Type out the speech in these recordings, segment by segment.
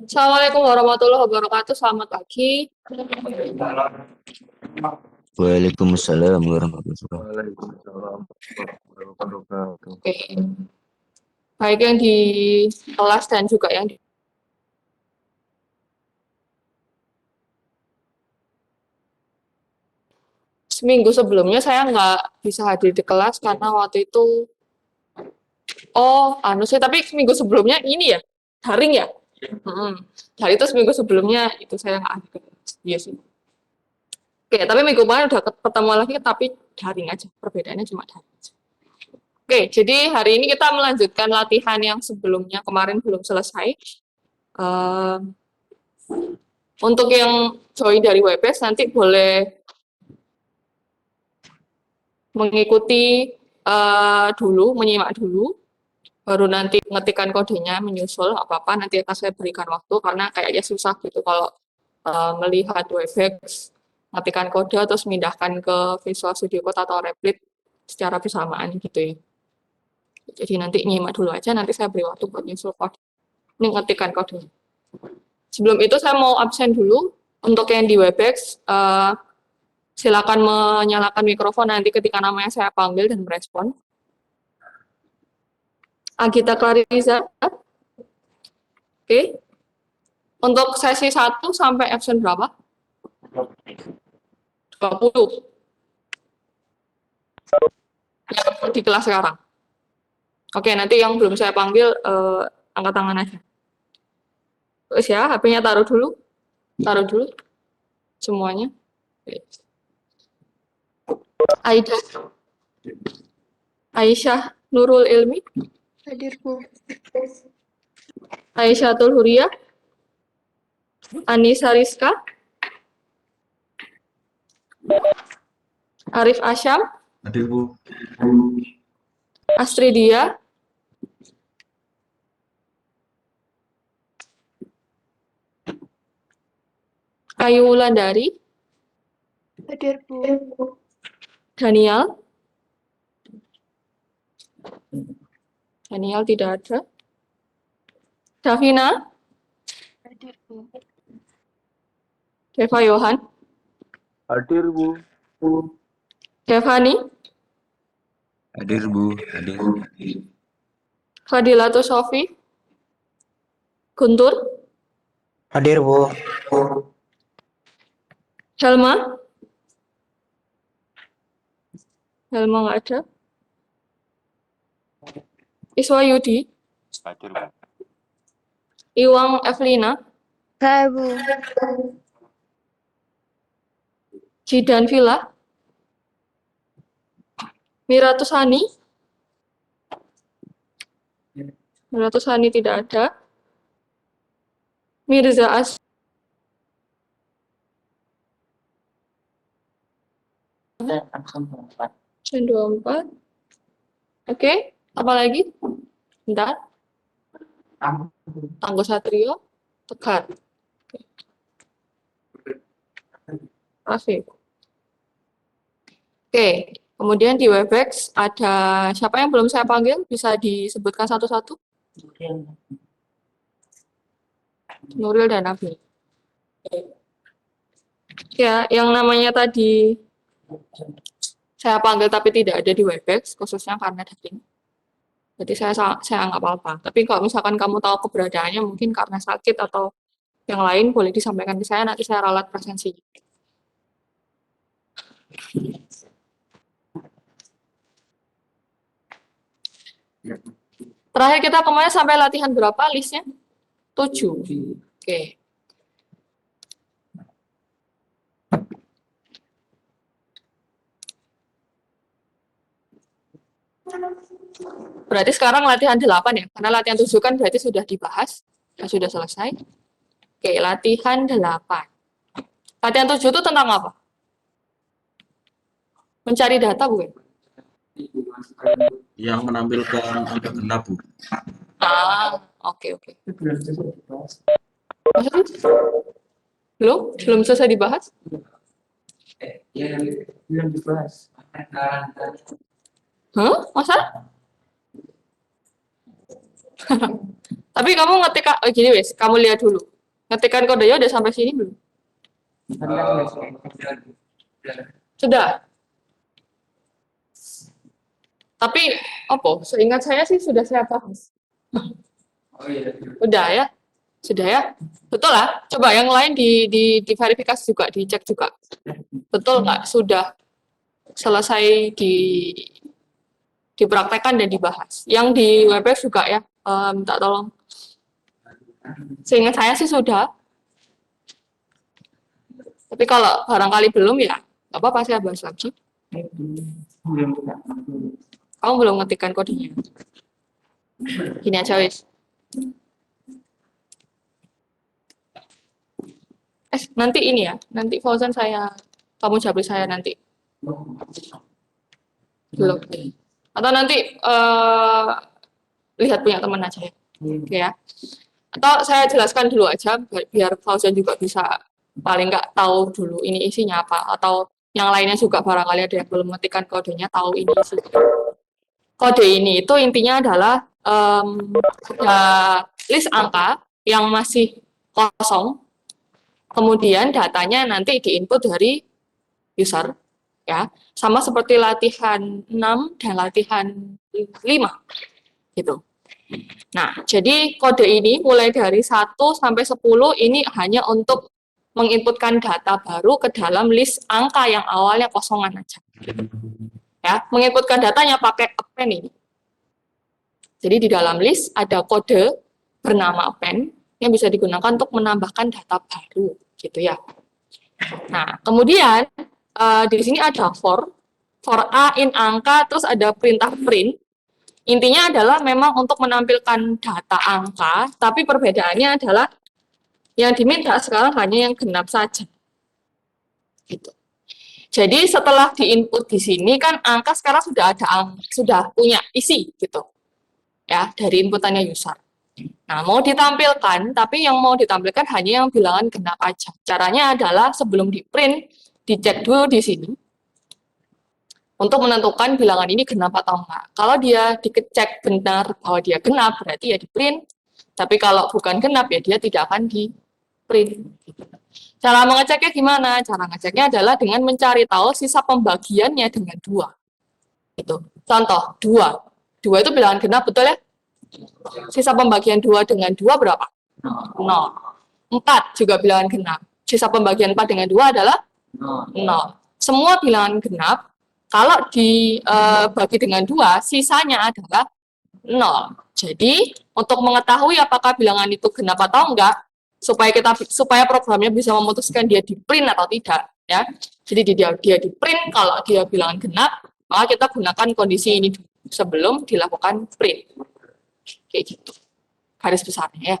Assalamualaikum warahmatullahi wabarakatuh. Selamat pagi. Waalaikumsalam warahmatullahi wabarakatuh. Waalaikumsalam warahmatullahi wabarakatuh. Oke. Baik yang di kelas dan juga yang di seminggu sebelumnya saya nggak bisa hadir di kelas karena waktu itu tapi seminggu sebelumnya ini ya daring ya. Hari itu seminggu sebelumnya itu saya nggak ada kelas. Iya sih. Oke, tapi minggu kemarin udah ketemu lagi tapi daring aja. Perbedaannya cuma daring aja. Oke, jadi hari ini kita melanjutkan latihan yang sebelumnya kemarin belum selesai. Untuk yang join dari WebEx nanti boleh mengikuti dulu, menyimak dulu, baru nanti mengetikkan kodenya, menyusul, apa-apa, nanti akan saya berikan waktu, karena kayaknya susah gitu kalau melihat WebEx, mengetikkan kode, terus memindahkan ke Visual Studio Code atau Replit secara bersamaan gitu ya. Jadi nanti nyimak dulu aja, nanti saya beri waktu buat nyusul kode. Ini mengetikkan kode. Sebelum itu saya mau absen dulu, untuk yang di WebEx, silakan menyalakan mikrofon nanti ketika namanya saya panggil dan merespon. Agita Clarissa. Oke. Untuk sesi 1 sampai absen berapa? 20. Yang di kelas sekarang. Oke, nanti yang belum saya panggil angkat tangan aja. Terus ya, HP-nya taruh dulu. Taruh dulu. Semuanya. Oke. Aida. Aisyah Nurul Ilmi. Hadir, Bu. Aisyah Huria. Anissa Rizka. Arif Asyam. Hadir, Bu. Astridia. Ayu Wulandari. Hadir, Bu. Daniel. Daniel tidak ada. Davina. Hadir, Bu. Deva Yohan. Hadir, Bu. Devani. Hadir Bu, hadir. Fadilatul Sofi. Guntur. Hadir, Bu. Helma. Helma nggak ada. Iswa Yudi. Hadir Bu. Iwang Evelina. Hai, Bu. Jidan Villa. Miratusani. Miratusani tidak ada. Mirza As. Absen 24. Oke, apa lagi? Bentar. Tangguh Satrio. Tegar. Rafiq. Oke, kemudian di WebEx ada siapa yang belum saya panggil? Bisa disebutkan satu-satu? Nuril dan Nabil. Ya, yang namanya tadi saya panggil tapi tidak ada di WebEx, khususnya karena dating. Jadi saya nggak apa-apa. Tapi kalau misalkan kamu tahu keberadaannya mungkin karena sakit atau yang lain, boleh disampaikan ke saya, nanti saya ralat presensinya. Terakhir kita kemarin sampai latihan berapa listnya? 7. Oke. Berarti sekarang latihan 8 ya? Karena latihan 7 kan berarti sudah dibahas. Ya, sudah selesai. Oke, latihan 8. Latihan 7 itu tentang apa? Mencari data, bukan? Yang menampilkan angka genap, Bu. Oke. Maksudnya? Belum selesai dibahas? Belum dibahas. Masa? Tapi kamu ngetik, gini wes, kamu lihat dulu. Ngetikan kodenya udah sampai sini belum? Sudah. Tapi, seingat saya sih sudah saya bahas. Udah ya? Sudah ya? Betul lah. Coba yang lain diverifikasi juga, dicek juga. Betul nggak? Sudah selesai dipraktekkan dan dibahas. Yang di WebEx juga ya, minta tolong. Seingat saya sih sudah. Tapi kalau barangkali belum ya, nggak apa-apa saya bahas lagi. Kamu belum ngetikkan kodenya. Gini aja wis. Nanti ini ya, nanti Fauzan kamu jawab saya nanti. Belum. Atau nanti lihat punya teman aja ya. Oke ya. Atau saya jelaskan dulu aja biar Fauzan juga bisa paling nggak tahu dulu ini isinya apa, atau yang lainnya juga barangkali ada yang belum mengetikkan kodenya tahu ini isinya. Kode ini itu intinya adalah ada list angka yang masih kosong, kemudian datanya nanti diinput dari user, ya, sama seperti latihan 6 dan latihan 5, gitu. Nah, jadi kode ini mulai dari 1 sampai 10 ini hanya untuk menginputkan data baru ke dalam list angka yang awalnya kosongan aja. Ya, menginputkan datanya pakai append ini. Jadi di dalam list ada kode bernama append yang bisa digunakan untuk menambahkan data baru, gitu ya. Nah, kemudian di sini ada for A in angka, terus ada perintah print. Intinya adalah memang untuk menampilkan data angka, tapi perbedaannya adalah yang diminta sekarang hanya yang genap saja. Gitu. Jadi setelah diinput di sini kan angka sekarang sudah punya isi gitu. Ya, dari inputannya user. Nah, mau ditampilkan, tapi yang mau ditampilkan hanya yang bilangan genap aja. Caranya adalah sebelum di-print, dicek dulu di sini untuk menentukan bilangan ini genap atau enggak. Kalau dia dicek benar bahwa dia genap, berarti ya di-print. Tapi kalau bukan genap, ya dia tidak akan di-print. Cara mengeceknya gimana? Cara ngeceknya adalah dengan mencari tahu sisa pembagiannya dengan 2. Gitu. Contoh, 2. 2 itu bilangan genap, betul ya? Sisa pembagian 2 dengan 2 berapa? 0. 4 juga bilangan genap. Sisa pembagian 4 dengan 2 adalah 0. Semua bilangan genap, kalau dibagi dengan 2, sisanya adalah 0. Jadi, untuk mengetahui apakah bilangan itu genap atau enggak, supaya programnya bisa memutuskan dia di-print atau tidak, ya. Jadi dia di-print kalau dia bilangan genap, maka kita gunakan kondisi ini dulu sebelum dilakukan print. Kayak gitu. Garis besarnya ya.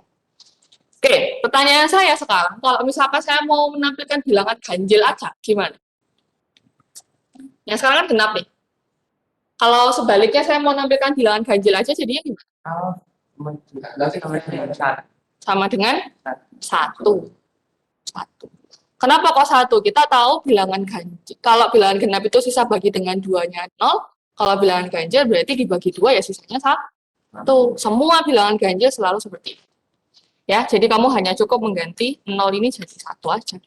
Oke, pertanyaan saya sekarang, kalau misalkan saya mau menampilkan bilangan ganjil aja, gimana? Yang sekarang kan genap nih. Kalau sebaliknya saya mau menampilkan bilangan ganjil aja, jadinya gimana? Sama dengan 1. Kenapa kok 1? Kita tahu bilangan ganjil. Kalau bilangan genap itu sisa bagi dengan 2-nya 0, kalau bilangan ganjil berarti dibagi 2 ya sisanya 1. Semua bilangan ganjil selalu seperti itu. Ya, jadi kamu hanya cukup mengganti 0 ini jadi 1 aja.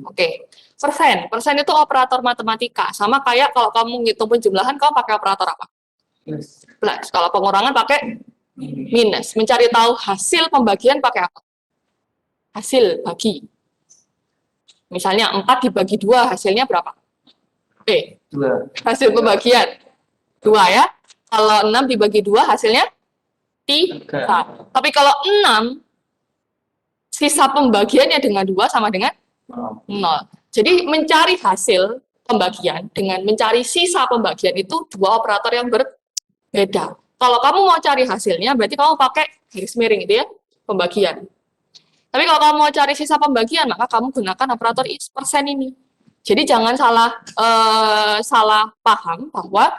Oke. Persen itu operator matematika. Sama kayak kalau kamu ngitung penjumlahan, kamu pakai operator apa? Plus. Kalau pengurangan pakai minus. Mencari tahu hasil pembagian pakai apa? Hasil bagi. Misalnya 4 dibagi 2, hasilnya berapa? Hasil pembagian. 2 ya. Kalau 6 dibagi 2 hasilnya 3. Tapi kalau 6, sisa pembagiannya dengan 2 sama dengan 0. Jadi mencari hasil pembagian dengan mencari sisa pembagian itu dua operator yang berbeda. Kalau kamu mau cari hasilnya, berarti kamu pakai garis miring itu ya, pembagian. Tapi kalau kamu mau cari sisa pembagian, maka kamu gunakan operator persen ini. Jadi jangan salah paham bahwa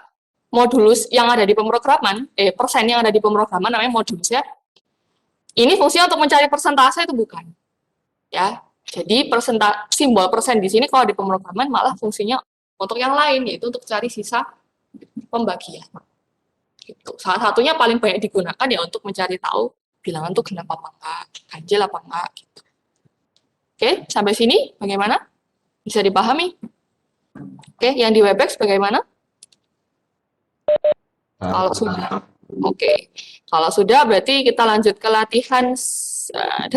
modulus yang ada di pemrograman, persen yang ada di pemrograman namanya modulus ya. Ini fungsinya untuk mencari persentase itu bukan. Ya. Jadi simbol persen di sini kalau di pemrograman malah fungsinya untuk yang lain, yaitu untuk cari sisa pembagian. Gitu. Salah satunya paling banyak digunakan ya untuk mencari tahu bilangan tuh genap apa enggak, ganjil apa enggak. Gitu. Oke, sampai sini bagaimana? Bisa dipahami? Oke, yang di Webex bagaimana? Kalau sudah, oke. Kalau sudah berarti kita lanjut ke latihan 8.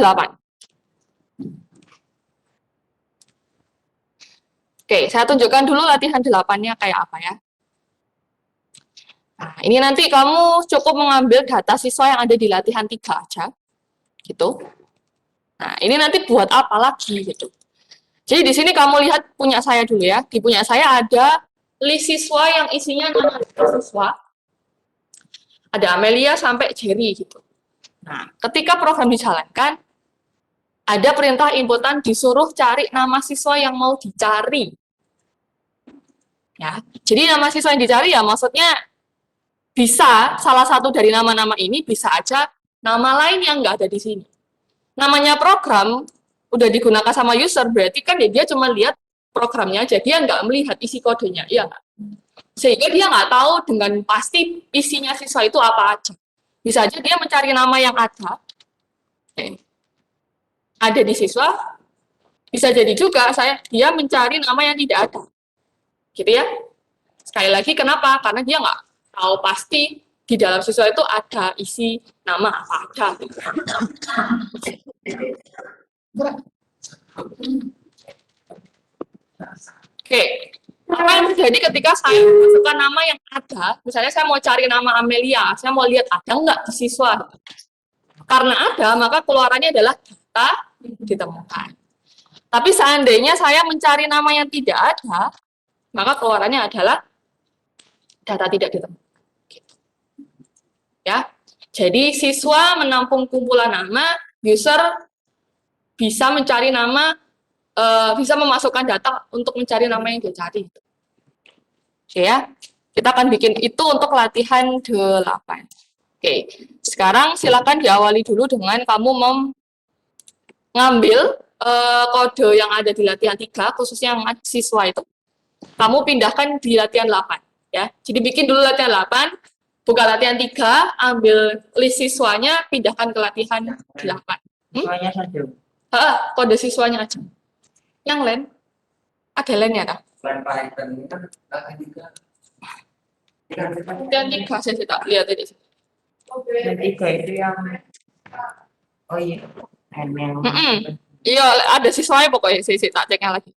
Oke, saya tunjukkan dulu latihan 8-nya kayak apa ya. Nah, ini nanti kamu cukup mengambil data siswa yang ada di latihan 3 aja. Gitu. Nah, ini nanti buat apa lagi gitu. Jadi di sini kamu lihat punya saya dulu ya. Di punya saya ada list siswa yang isinya nama siswa. Ada Amelia sampai Jerry gitu. Nah, ketika program dijalankan, ada perintah inputan disuruh cari nama siswa yang mau dicari. Ya, jadi nama siswa yang dicari ya maksudnya bisa salah satu dari nama-nama ini bisa aja nama lain yang nggak ada di sini. Namanya program udah digunakan sama user berarti kan ya dia cuma lihat programnya aja, dia nggak melihat isi kodenya, iya nggak? Sehingga dia nggak tahu dengan pasti isinya siswa itu apa aja. Bisa aja dia mencari nama yang ada di siswa, bisa jadi juga dia mencari nama yang tidak ada. Gitu ya. Sekali lagi kenapa? Karena dia nggak tahu pasti di dalam siswa itu ada isi nama apa aja. Oke. Apa yang terjadi ketika saya masukkan nama yang ada, misalnya saya mau cari nama Amelia, saya mau lihat ada nggak di siswa. Karena ada, maka keluarannya adalah data ditemukan. Tapi seandainya saya mencari nama yang tidak ada, maka keluarannya adalah data tidak ditemukan. Gitu. Ya, jadi siswa menampung kumpulan nama, user bisa mencari nama, bisa memasukkan data untuk mencari nama yang dia cari. Oke ya, kita akan bikin itu untuk latihan 8. Oke, sekarang silakan diawali dulu dengan kamu mengambil kode yang ada di latihan 3, khususnya yang siswa itu. Kamu pindahkan di latihan 8. Ya. Jadi bikin dulu latihan 8, buka latihan 3, ambil list siswanya, pindahkan ke latihan 8. Siswanya saja. Kode siswanya aja. Yang lain? Ada lainnya tak? Selain Python ini kan latihan 3. Latihan 3 saya tak lihat tadi. Yang 3 itu yang oh iya, yang Iya, ada siswanya pokoknya. Saya tak ceknya lagi.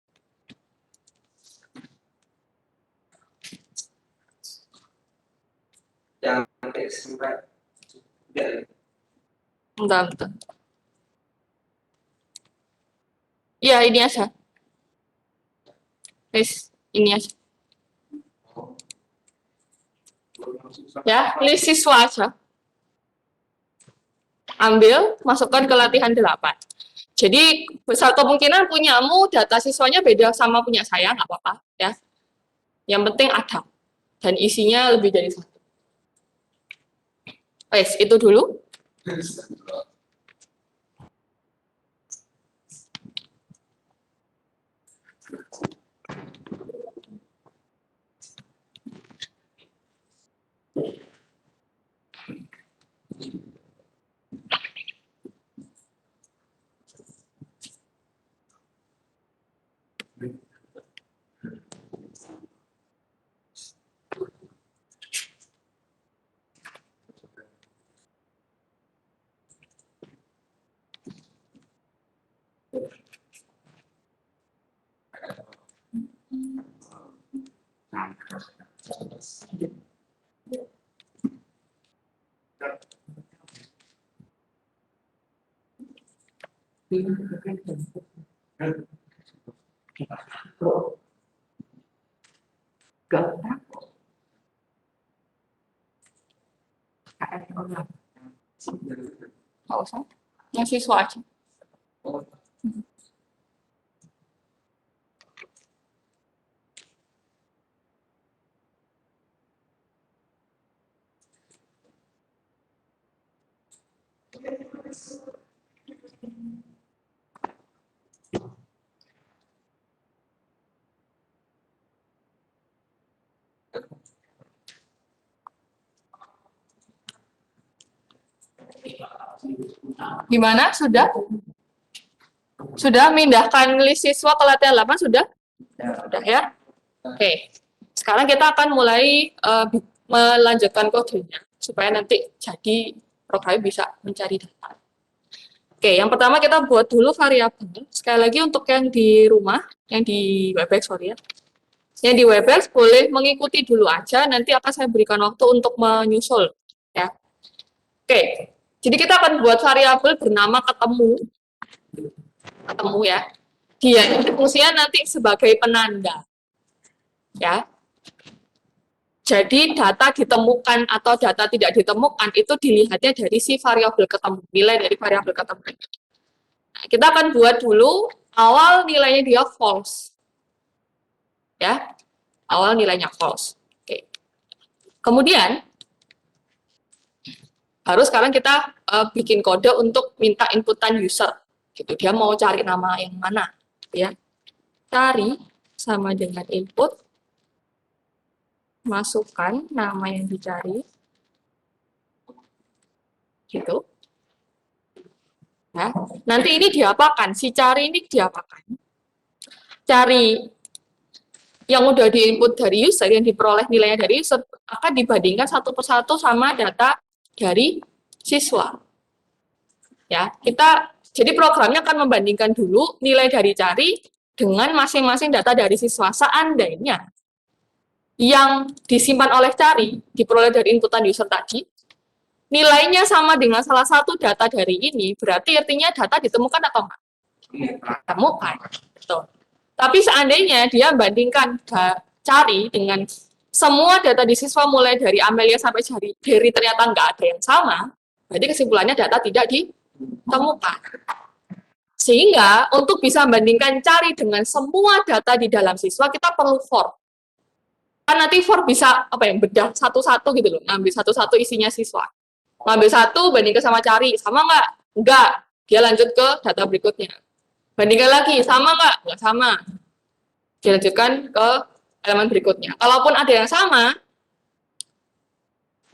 yang Bentar. Iya, ini aja. Ini aja. Ya, list siswa aja. Ambil, masukkan ke latihan 8. Jadi, besar kemungkinan punyamu data siswanya beda sama punya saya, nggak apa-apa. Ya. Yang penting ada. Dan isinya lebih dari 1. Itu dulu. Nggak usah. Yang siswa aja. Gimana? Sudah? Sudah memindahkan list siswa ke latihan 8? Sudah? Sudah ya? Oke. Sekarang kita akan mulai melanjutkan kodenya supaya nanti jadi programnya bisa mencari data. Oke, yang pertama kita buat dulu variabel. Sekali lagi untuk yang di rumah, yang di Webex, sorry ya. Yang di Webex boleh mengikuti dulu aja, nanti akan saya berikan waktu untuk menyusul. Ya. Oke, jadi kita akan buat variabel bernama ketemu. Ketemu ya. Dia ini fungsinya nanti sebagai penanda. Ya. Jadi data ditemukan atau data tidak ditemukan itu dilihatnya dari si variabel ketemu, nilai dari variabel ketemu. Nah, kita akan buat dulu awal nilainya dia false. Ya. Awal nilainya false. Oke. Kemudian baru sekarang kita bikin kode untuk minta inputan user. Gitu. Dia mau cari nama yang mana, ya. Cari sama dengan input, masukkan nama yang dicari, gitu. Ya. Nanti ini diapakan? Si cari ini diapakan? Cari yang udah diinput dari user, yang diperoleh nilainya dari user, akan dibandingkan satu persatu sama data dari siswa. Ya, jadi programnya akan membandingkan dulu nilai dari cari dengan masing-masing data dari siswa. Seandainya yang disimpan oleh cari, diperoleh dari inputan user tadi, nilainya sama dengan salah satu data dari ini, berarti artinya data ditemukan atau enggak? Ditemukan. Betul. Tapi seandainya dia bandingkan cari dengan semua data di siswa mulai dari Amelia sampai Jerry ternyata nggak ada yang sama, berarti kesimpulannya data tidak ditemukan. Sehingga untuk bisa membandingkan cari dengan semua data di dalam siswa, kita perlu for. Kan nanti for bisa bedah satu-satu gitu loh, ngambil satu-satu isinya siswa. Ngambil satu, bandingkan sama cari, sama nggak? Nggak. Dia lanjut ke data berikutnya. Bandingkan lagi, sama nggak? Nggak sama. Dilanjutkan ke elemen berikutnya. Kalaupun ada yang sama,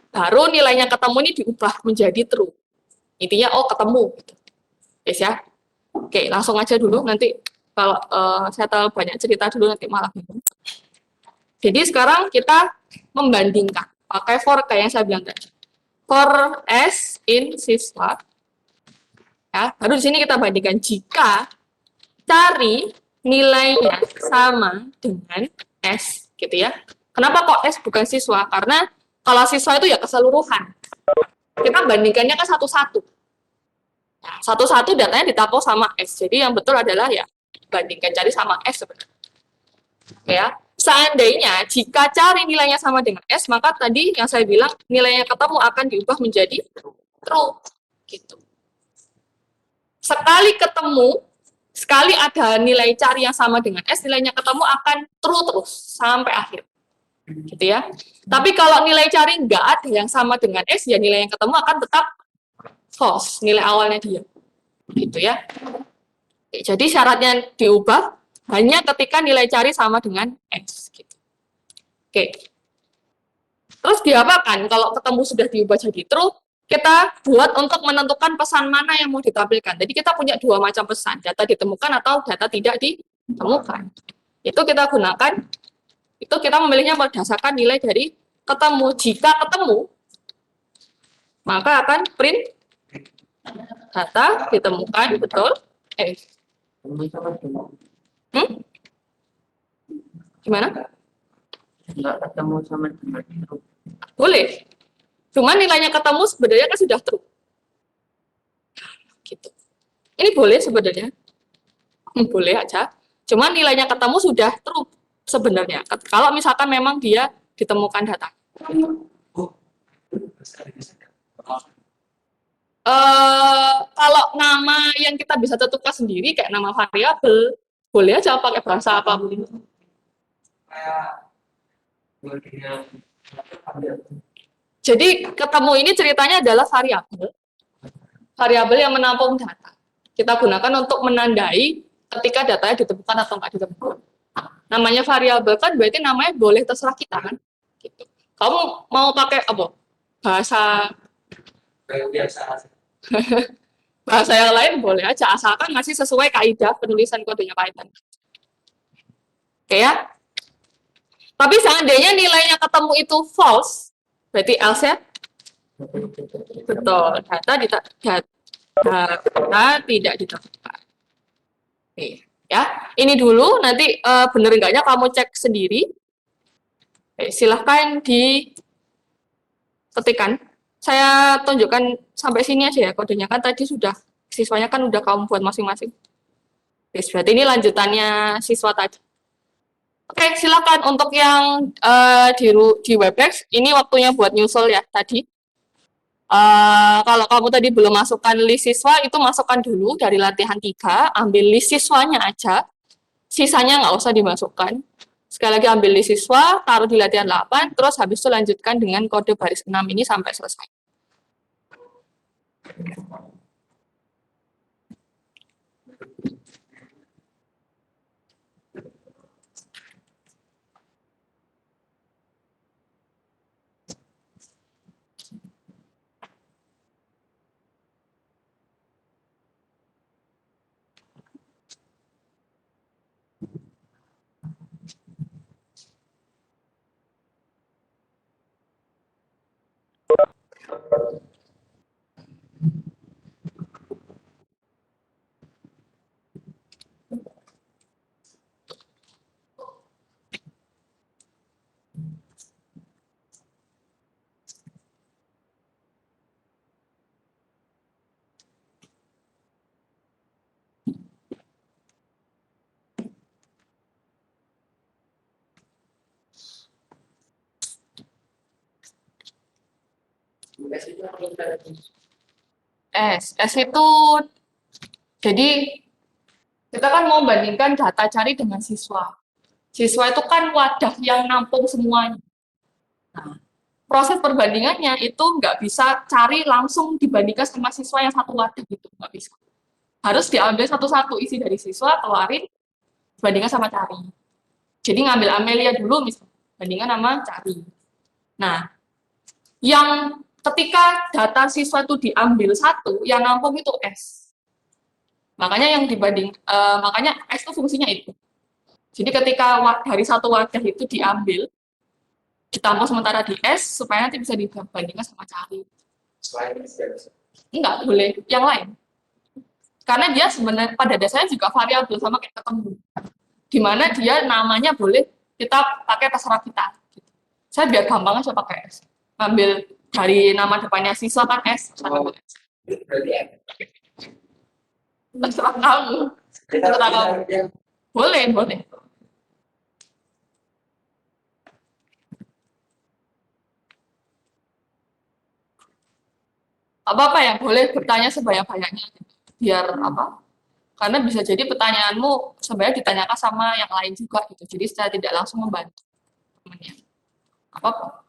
baru nilainya ketemu ini diubah menjadi true. Intinya, oh ketemu. Yes ya. Oke, langsung aja dulu. Nanti kalau saya terlalu banyak cerita dulu, nanti malah bingung. Jadi sekarang kita membandingkan. Pakai for kayak yang saya bilang tadi. For S in siswa. Ya, baru di sini kita bandingkan jika cari nilainya sama dengan S, gitu ya. Kenapa kok S bukan siswa? Karena kalau siswa itu ya keseluruhan. Kita bandingkannya kan satu-satu. Nah, satu-satu datanya ditampung sama S. Jadi yang betul adalah ya bandingkan cari sama S sebenarnya. Ya. Seandainya jika cari nilainya sama dengan S, maka tadi yang saya bilang nilainya ketemu akan diubah menjadi true. Gitu. Sekali ketemu, sekali ada nilai cari yang sama dengan S, nilainya ketemu akan true terus sampai akhir. Gitu ya. Tapi kalau nilai cari nggak ada yang sama dengan S, ya nilai yang ketemu akan tetap false, nilai awalnya dia. Gitu ya. Jadi syaratnya diubah hanya ketika nilai cari sama dengan X. Gitu. Oke. Terus diapakan kalau ketemu sudah diubah jadi true? Kita buat untuk menentukan pesan mana yang mau ditampilkan. Jadi kita punya dua macam pesan, data ditemukan atau data tidak ditemukan. Itu kita gunakan, itu kita memilihnya berdasarkan nilai dari ketemu. Jika ketemu, maka akan print data ditemukan, betul? Gimana? Nggak ketemu sama dengan true. Boleh. Cuma nilainya ketemu sebenarnya kan sudah true. Gitu. Ini boleh sebenarnya. Boleh aja. Cuman nilainya ketemu sudah true sebenarnya. Kalau misalkan memang dia ditemukan data. Kalau nama yang kita bisa tentukan sendiri kayak nama variabel, boleh aja pakai bahasa apapun. Jadi ketemu ini ceritanya adalah variabel yang menampung data. Kita gunakan untuk menandai ketika datanya ditemukan atau nggak ditemukan. Namanya variabel kan berarti namanya boleh terserah kita kan. Gitu. Kamu mau pakai apa? Bahasa yang lain boleh aja, asalkan masih sesuai kaidah penulisan kodenya Python. Oke ya? Tapi seandainya nilainya ketemu itu false, berarti else ya? Betul, data tidak ditemukan. Oke, ya. Ini dulu, nanti bener enggaknya kamu cek sendiri. Oke, silahkan diketikkan. Saya tunjukkan sampai sini aja ya kodenya, kan tadi sudah, siswanya kan udah kamu buat masing-masing. Oke, berarti ini lanjutannya siswa tadi. Oke, silakan untuk yang di Webex, ini waktunya buat nyusul ya tadi. Kalau kamu tadi belum masukkan list siswa, itu masukkan dulu dari latihan 3, ambil list siswanya aja, sisanya nggak usah dimasukkan. Sekali lagi ambil list siswa, taruh di latihan 8, terus habis itu lanjutkan dengan kode baris 6 ini sampai selesai. S itu, jadi kita kan mau bandingkan data cari dengan siswa. Siswa itu kan wadah yang nampung semuanya. Nah, proses perbandingannya itu nggak bisa cari langsung dibandingkan sama siswa yang satu wadah gitu, nggak bisa. Harus diambil satu-satu isi dari siswa, keluarin, bandingkan sama cari. Jadi ngambil Amelia dulu misalnya, bandingkan sama cari. Nah, yang ketika data siswa itu diambil satu, yang nampung itu S. Makanya yang makanya S itu fungsinya itu. Jadi ketika dari satu wadah itu diambil, ditampung sementara di S, supaya nanti bisa dibandingkan sama cari. Enggak, boleh yang lain. Karena dia sebenarnya pada dasarnya juga variabel sama kayak ketemu. Dimana dia namanya boleh kita pakai terserah kita. Saya biar gampang aja pakai S. Ambil dari nama depannya siswa kan S, terserah kamu. Terserah kamu. Boleh, boleh. Apa-apa ya, boleh bertanya sebanyak-banyaknya. Biar apa? Karena bisa jadi pertanyaanmu sebenarnya ditanyakan sama yang lain juga gitu. Jadi saya tidak langsung membantu temannya. Apa-apa.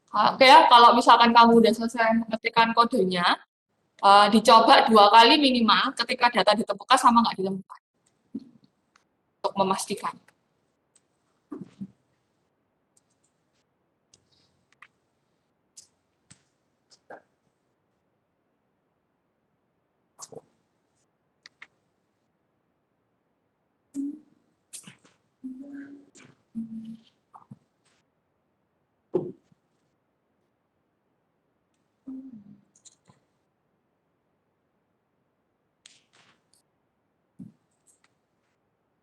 Oke ya, kalau misalkan kamu udah selesai mengetikkan kodenya, dicoba 2 kali minimal ketika data ditemukan sama nggak ditemukan. Untuk memastikan.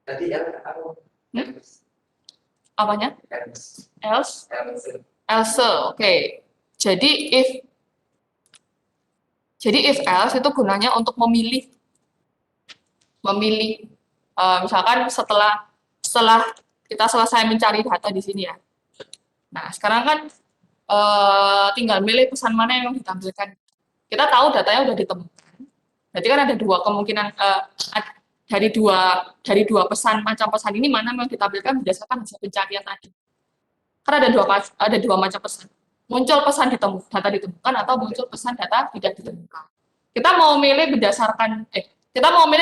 Tadi yang aku Apanya? Else? Else, oke. Jadi if else itu gunanya untuk memilih. Misalkan setelah kita selesai mencari data di sini ya. Nah, sekarang kan tinggal milih pesan mana yang ditampilkan. Kita tahu datanya udah ditemukan. Berarti kan ada dua kemungkinan dari dua macam pesan ini mana yang ditampilkan berdasarkan hasil pencarian tadi. Karena ada dua macam pesan. Muncul pesan data ditemukan atau muncul pesan data tidak ditemukan. Kita mau milih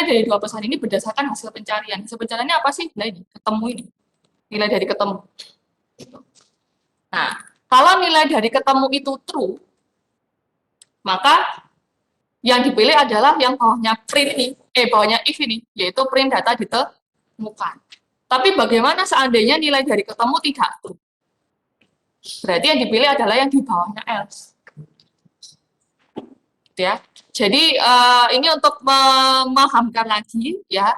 dari dua pesan ini berdasarkan hasil pencarian. Hasil pencariannya apa sih? Nah, ini ketemu ini. Nilai dari ketemu. Nah, kalau nilai dari ketemu itu true, maka yang dipilih adalah yang bawahnya bawahnya if ini, yaitu print data ditemukan. Tapi bagaimana seandainya nilai dari ketemu tidak true? Berarti yang dipilih adalah yang di bawahnya else. Ya. Jadi ini untuk memahamkan lagi ya.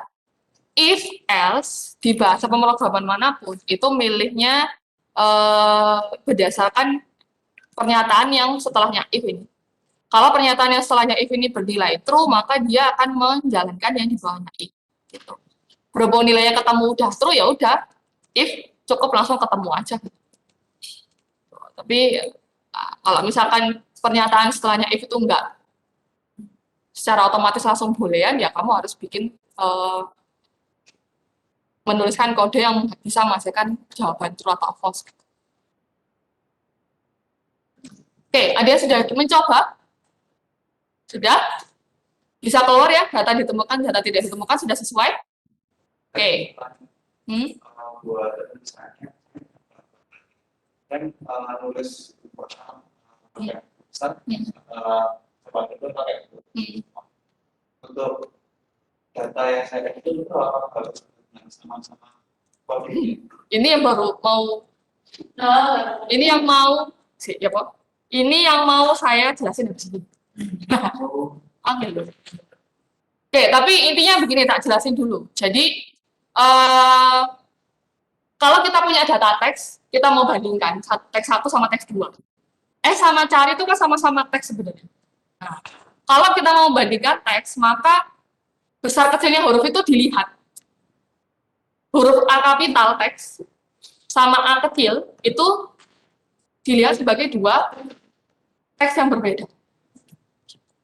If else di bahasa pemrograman manapun itu milihnya berdasarkan pernyataan yang setelahnya if ini. Kalau pernyataan yang setelahnya if ini bernilai true, maka dia akan menjalankan yang di bawahnya if. Gitu. Berhubung nilainya ketemu udah true, ya udah if cukup langsung ketemu aja. Gitu. Tapi kalau misalkan pernyataan setelahnya if itu enggak secara otomatis langsung boolean, ya kamu harus bikin menuliskan kode yang bisa menghasilkan jawaban true atau false. Oke, ada yang sudah mencoba? Sudah? Bisa keluar ya, data ditemukan, data tidak ditemukan, sudah sesuai? Oke. Buat misalnya, kan nulis coba itu pakai untuk data yang saya itu harus sama-sama Ini yang baru mau ini yang mau ya Pak. Ini yang mau saya jelasin di sini. Oke, tapi intinya begini, tak jelasin dulu. Jadi kalau kita punya data teks, kita mau bandingkan teks 1 sama teks 2. Sama cari itu kan sama-sama teks sebenarnya. Nah, kalau kita mau bandingkan teks, maka besar kecilnya huruf itu dilihat. Huruf A kapital teks sama A kecil itu dilihat sebagai dua teks yang berbeda.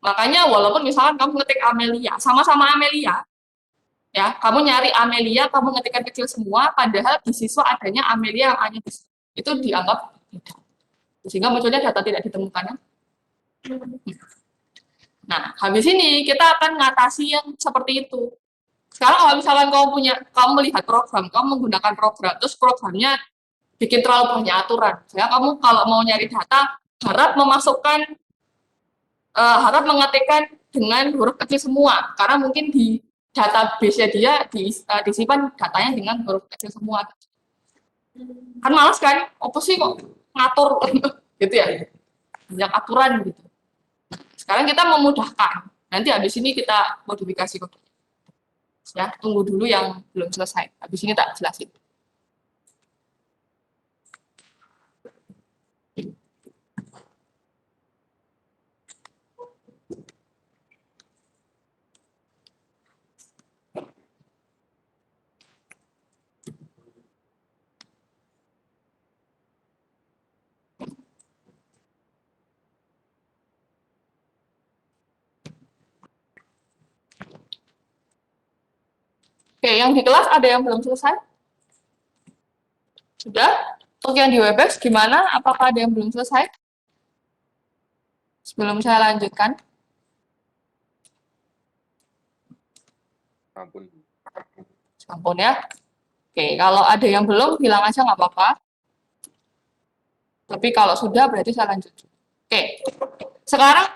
Makanya walaupun misalkan kamu ngetik Amelia, sama-sama Amelia, ya, kamu nyari Amelia, kamu ngetikkan kecil semua, padahal di siswa adanya Amelia yang A-nya itu dianggap tidak. Sehingga munculnya data tidak ditemukan. Nah, habis ini kita akan ngatasi yang seperti itu. Sekarang kalau misalkan kamu melihat program, kamu menggunakan program, terus programnya bikin terlalu banyak aturan. Ya, kamu kalau mau nyari data, harap mengetikkan dengan huruf kecil semua, karena mungkin di database-nya dia disimpan datanya dengan huruf kecil semua. Kan males kan? Apa sih kok ngatur gitu ya? Banyak aturan gitu. Sekarang kita memudahkan. Nanti habis ini kita modifikasi kode. Ya, tunggu dulu yang belum selesai. Habis ini tak jelasin. Oke, yang di kelas ada yang belum selesai? Sudah? Untuk yang di Webex gimana? Apakah ada yang belum selesai? Sebelum saya lanjutkan. Ampun ya. Oke, kalau ada yang belum, bilang aja nggak apa-apa. Tapi kalau sudah, berarti saya lanjut. Oke, sekarang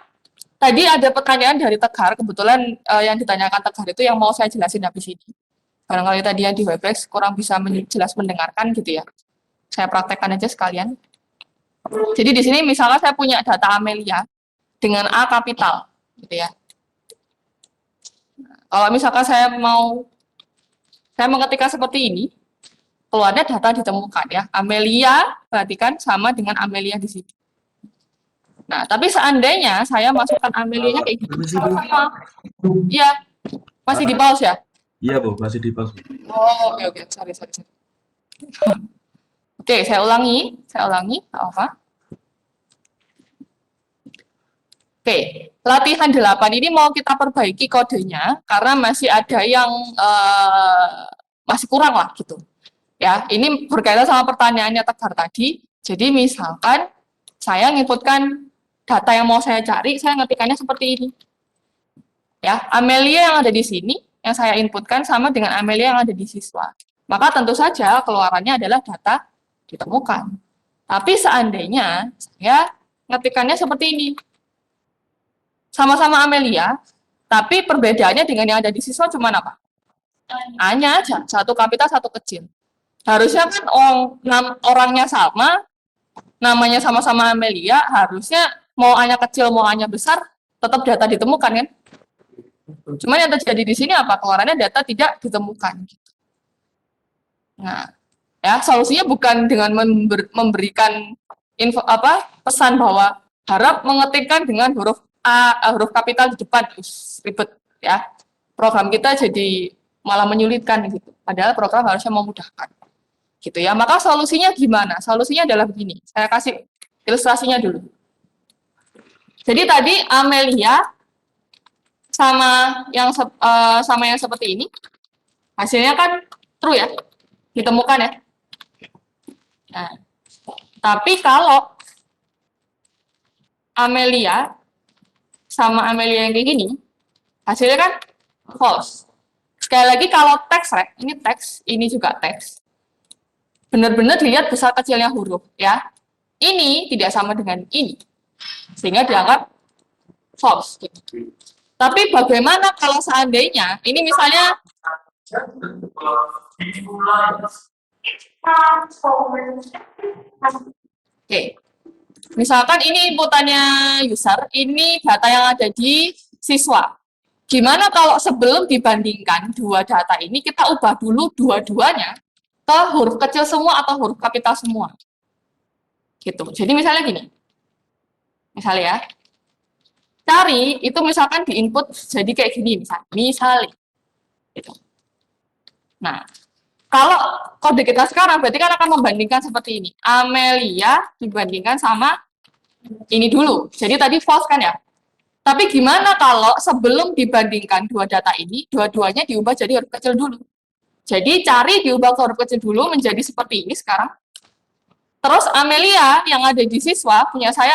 tadi ada pertanyaan dari Tegar. Kebetulan yang ditanyakan Tegar itu yang mau saya jelasin habis ini. Barangkali tadi yang di Webex kurang bisa jelas mendengarkan gitu ya. Saya praktekkan aja sekalian. Jadi di sini misalnya saya punya data Amelia dengan A kapital, gitu ya. Kalau misalkan saya mengetikkan seperti ini, keluarnya data ditemukan ya. Amelia, perhatikan sama dengan Amelia di sini. Nah, tapi seandainya saya masukkan Amelia-nya kayak gitu, sama. Iya, masih di pause ya? Iya, Bu, masih di pause. Oh, oke, sorry. Oke, saya ulangi, nggak apa. Oke, latihan 8 ini mau kita perbaiki kodenya karena masih ada yang masih kurang lah gitu. Ya, ini berkaitan sama pertanyaannya Tegar tadi. Jadi misalkan saya nginputkan data yang mau saya cari, saya ngetikkannya seperti ini. Ya, Amelia yang ada di sini yang saya inputkan sama dengan Amelia yang ada di siswa. Maka tentu saja keluarannya adalah data ditemukan. Tapi seandainya saya ngetikkannya seperti ini. Sama-sama Amelia, tapi perbedaannya dengan yang ada di siswa cuma apa? A-nya aja, satu kapital, satu kecil. Harusnya kan orangnya sama, namanya sama-sama Amelia, harusnya mau A-nya kecil, mau A-nya besar, tetap data ditemukan kan? Cuman yang terjadi di sini apa? Keluarannya data tidak ditemukan. Nah, ya solusinya bukan dengan memberikan info pesan bahwa harap mengetikkan dengan huruf A, huruf kapital di depan, ribet ya. Program kita jadi malah menyulitkan gitu. Padahal program harusnya memudahkan. Gitu ya. Maka solusinya gimana? Solusinya adalah begini. Saya kasih ilustrasinya dulu. Jadi tadi Amelia sama yang seperti ini. Hasilnya kan true ya. Ditemukan ya. Nah, tapi kalau Amelia sama Amelia yang kayak gini, hasilnya kan false. Sekali lagi kalau teks, ini teks, ini juga teks. Benar-benar dilihat besar kecilnya huruf ya. Ini tidak sama dengan ini. Sehingga dianggap false. Gitu. Tapi bagaimana kalau seandainya, ini misalnya oke. Misalkan ini inputannya user, ini data yang ada di siswa. Gimana kalau sebelum dibandingkan dua data ini, kita ubah dulu dua-duanya ke huruf kecil semua atau huruf kapital semua. Gitu. Jadi misalnya gini. Misalnya ya. Cari, itu misalkan di input jadi kayak gini, misalnya. Gitu. Nah, kalau kode kita sekarang berarti kan akan membandingkan seperti ini. Amelia dibandingkan sama ini dulu. Jadi tadi false kan ya? Tapi gimana kalau sebelum dibandingkan dua data ini, dua-duanya diubah jadi huruf kecil dulu. Jadi cari diubah ke huruf kecil dulu menjadi seperti ini sekarang. Terus Amelia yang ada di siswa, punya saya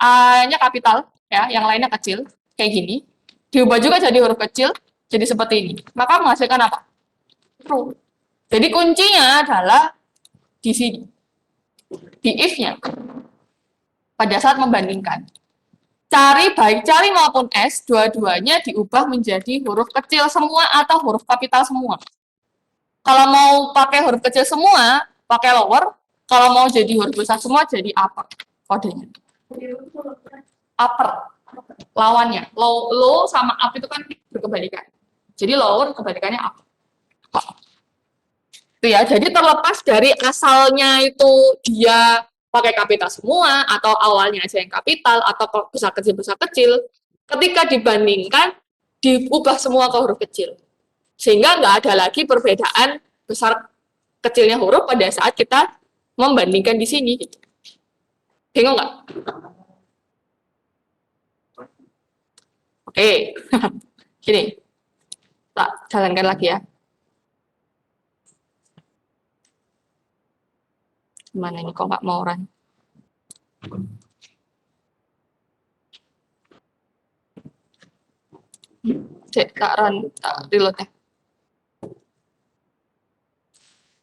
A-nya kapital, ya, yang lainnya kecil, kayak gini. Diubah juga jadi huruf kecil, jadi seperti ini. Maka menghasilkan apa? True. Jadi kuncinya adalah di sini. Di if-nya. Pada saat membandingkan. Baik cari maupun S, dua-duanya diubah menjadi huruf kecil semua atau huruf kapital semua. Kalau mau pakai huruf kecil semua, pakai lower. Kalau mau jadi huruf besar semua, jadi upper kodenya. Upper. Lawannya. Low sama up itu kan berkebalikan. Jadi lower kebalikannya up. Itu ya, jadi terlepas dari asalnya itu dia pakai kapital semua, atau awalnya aja yang kapital, atau besar kecil, ketika dibandingkan, diubah semua ke huruf kecil. Sehingga nggak ada lagi perbedaan besar kecilnya huruf pada saat kita membandingkan di sini. Gitu. Bingung nggak? Oke, gini, tak jalankan lagi ya. Gimana ini kok nggak mau run? Cek, tak run, tak reload ya.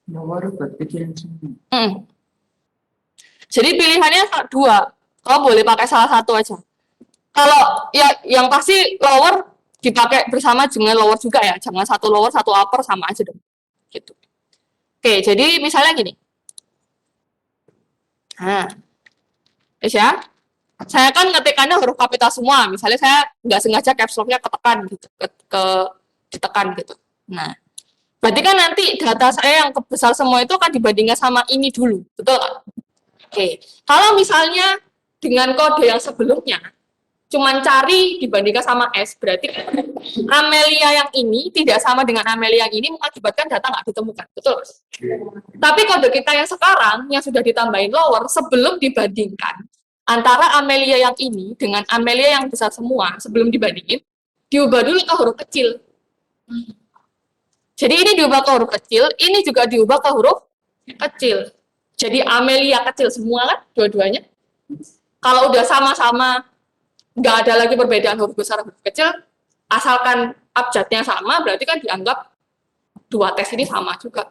Nomor berpikiran semua. Jadi pilihannya dua. Kau boleh pakai salah satu aja. Kalau ya yang pasti lower dipakai bersama dengan lower juga ya. Jangan satu lower, satu upper sama aja dong. Gitu. Oke, jadi misalnya gini. Nah, ya, saya kan ngetikkannya huruf kapital semua. Misalnya saya nggak sengaja caps lock-nya ketekan gitu, ditekan gitu. Nah, Berarti kan nanti data saya yang besar semua itu akan dibandingkan sama ini dulu, betul nggak? Oke, kalau misalnya dengan kode yang sebelumnya, cuman cari dibandingkan sama S, berarti Amelia yang ini tidak sama dengan Amelia yang ini mengakibatkan data nggak ditemukan, betul? Tapi kode kita yang sekarang, yang sudah ditambahin lower, sebelum dibandingkan antara Amelia yang ini dengan Amelia yang besar semua, sebelum dibandingin, diubah dulu ke huruf kecil. Jadi ini diubah ke huruf kecil, ini juga diubah ke huruf kecil. Jadi Amelia kecil semua kan, dua-duanya. Kalau udah sama-sama, nggak ada lagi perbedaan huruf besar huruf kecil, asalkan abjadnya sama, berarti kan dianggap dua tes ini sama juga.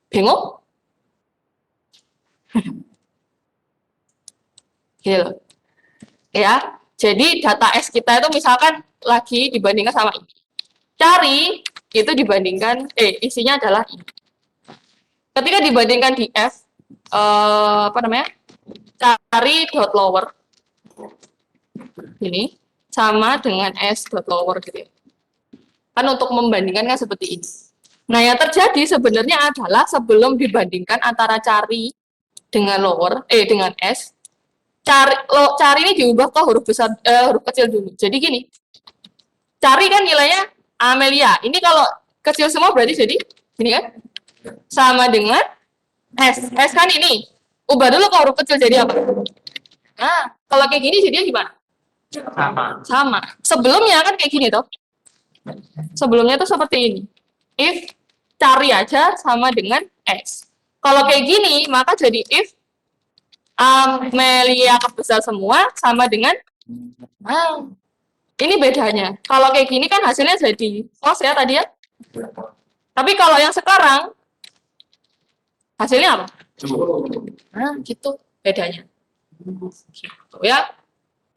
Bingung? Gitu loh. Ya, jadi data S kita itu misalkan lagi dibandingkan sama ini. Cari itu dibandingkan, isinya adalah ini. Ketika dibandingkan di F, cari dot lower ini sama dengan S dot lower gitu ya. Kan untuk membandingkan kan seperti ini. Nah, yang terjadi sebenarnya adalah sebelum dibandingkan antara cari dengan lower, dengan S, cari ini diubah ke huruf besar, huruf kecil dulu. Jadi gini, cari kan nilainya Amelia. Ini kalau kecil semua berarti jadi ini kan sama dengan S. S kan ini. Ubah dulu ke huruf kecil jadi apa? Nah, kalau kayak gini jadinya gimana? Sama. Sebelumnya kan kayak gini toh. Sebelumnya tuh seperti ini. If cari aja sama dengan S. Kalau kayak gini, maka jadi if Amelia kebesar semua sama dengan ini bedanya. Kalau kayak gini kan hasilnya jadi false ya tadi ya. Tapi kalau yang sekarang hasilnya apa? Nah, gitu bedanya. Gitu ya.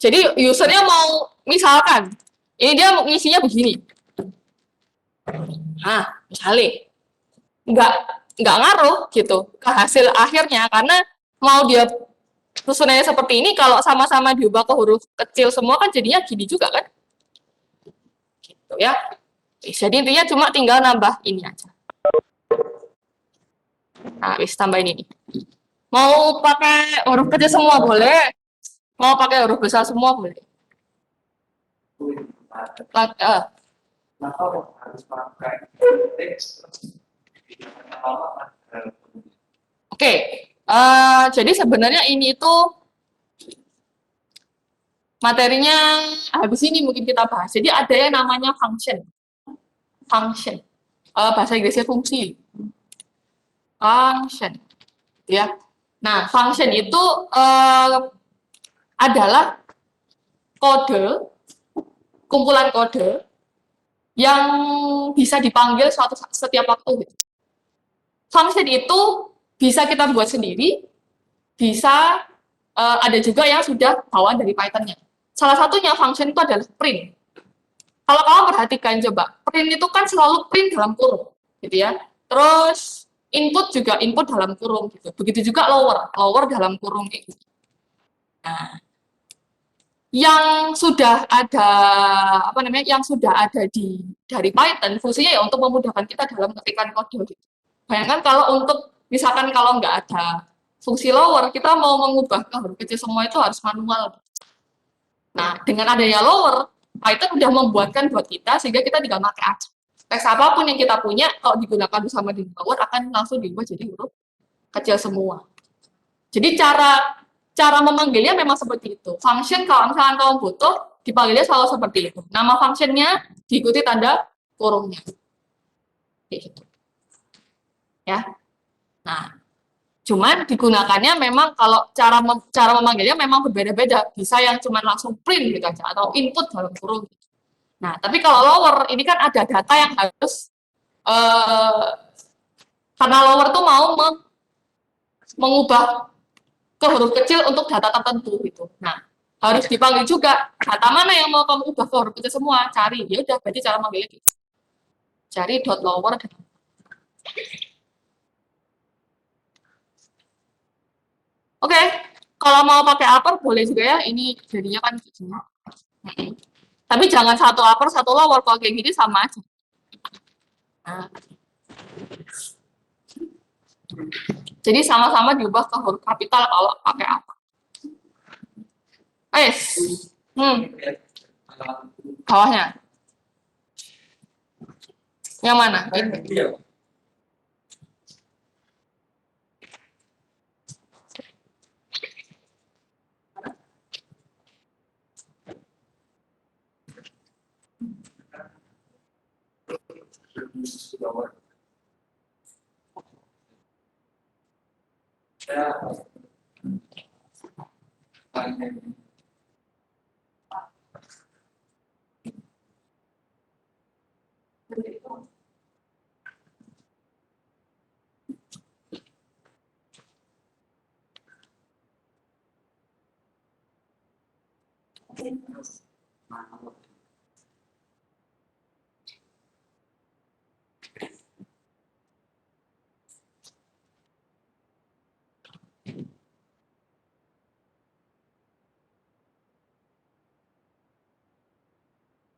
Jadi usernya mau misalkan ini dia ngisinya begini. Nah, misalnya nggak ngaruh gitu ke hasil akhirnya karena mau dia susunannya seperti ini, kalau sama-sama diubah ke huruf kecil semua kan jadinya gini juga kan, gitu ya. Jadi intinya cuma tinggal nambah ini aja. Nah, wis tambahin ini. Mau pakai huruf kecil semua boleh, mau pakai huruf besar semua boleh. Kenapa harus pakai teks? Oke, jadi sebenarnya ini itu materinya habis ini mungkin kita bahas. Jadi ada yang namanya function. Bahasa Inggrisnya fungsi. Function, ya. Nah, function itu adalah kode, kumpulan kode yang bisa dipanggil setiap waktu. Function itu bisa kita buat sendiri, bisa ada juga yang sudah bawaan dari Python-nya. Salah satunya function itu adalah print. Kalau kamu perhatikan coba, print itu kan selalu print dalam kurung, gitu ya. Terus input juga input dalam kurung, gitu. Begitu juga lower dalam kurung kayak gitu. Nah, yang sudah ada yang sudah ada dari Python fungsinya ya untuk memudahkan kita dalam ketikan kode. Gitu. Bayangkan kalau untuk misalkan kalau nggak ada fungsi lower, kita mau mengubah ke huruf kecil semua itu harus manual. Nah, dengan adanya lower, Python udah membuatkan buat kita sehingga kita tinggal pakai aja. Teks apapun yang kita punya kalau digunakan bersama di lower akan langsung diubah jadi huruf kecil semua. Jadi cara memanggilnya memang seperti itu. Function kalau misalkan kamu butuh, dipanggilnya selalu seperti itu. Nama functionnya diikuti tanda kurungnya. Gitu. Ya. Nah, cuman digunakannya memang kalau cara memanggilnya memang berbeda-beda. Bisa yang cuma langsung print gitu aja atau input dalam kurung. Nah, tapi kalau lower ini kan ada data yang harus karena lower tuh mau mengubah ke huruf kecil untuk data tertentu gitu. Nah, harus dipanggil juga data mana yang mau kamu ubah ke huruf kecil semua, cari. Ya udah, berarti cara manggilnya gitu. Cari dot lower. Oke, kalau mau pakai upper boleh juga ya. Ini jadinya kan gini. Tapi jangan satu upper, satu lower. Kalau kayak gini sama aja. Nah, jadi sama-sama diubah ke huruf kapital kalau pakai apa? Bawahnya. Yang mana? Ini.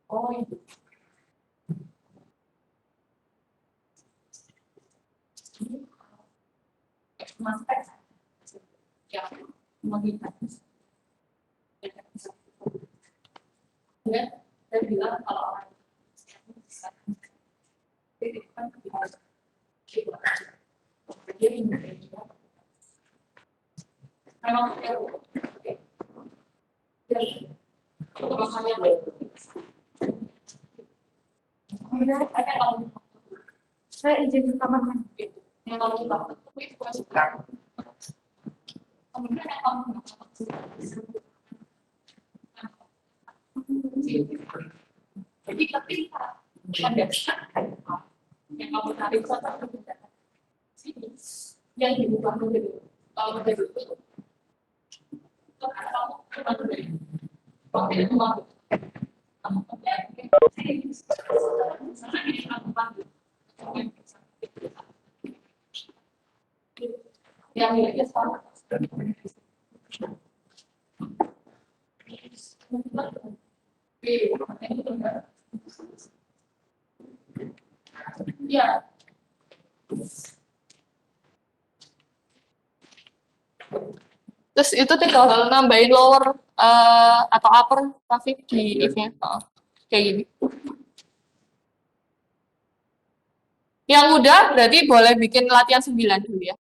Oh, itu. Mas ya, melihat. Ya, saya bilang kalau orang itu kan dia Indonesia. Memang saya izin rekaman yang kalau kita itu kemudian jadi ketika ada yang kamu tarik sini yang diubah menjadi itu yang nilainya sama. Ya. Terus itu tinggal nambahin lower atau upper traffic di if-nya. Kayak gini. Yang udah berarti boleh bikin latihan 9 dulu ya.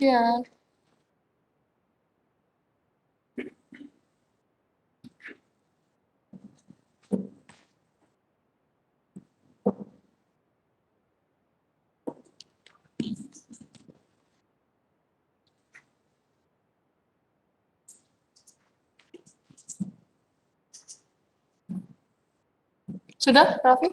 Ya. Sudah, Raffi?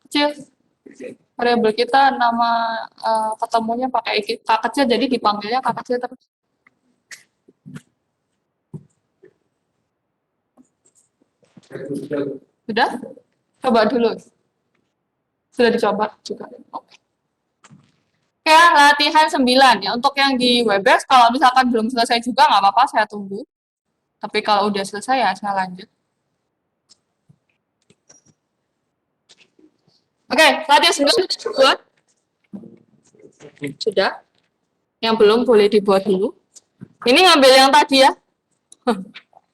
Kecil. Variabel kita nama ketemunya pakai K kecil, jadi dipanggilnya K kecil terus. Sudah? Coba dulu. Sudah dicoba juga. Oke. Oke, latihan 9 ya. Untuk yang di Webex, kalau misalkan belum selesai juga nggak apa-apa, saya tunggu. Tapi kalau udah selesai ya saya lanjut. Oke, latihan 9 buat. Sudah. Yang belum boleh dibuat dulu. Ini ngambil yang tadi ya.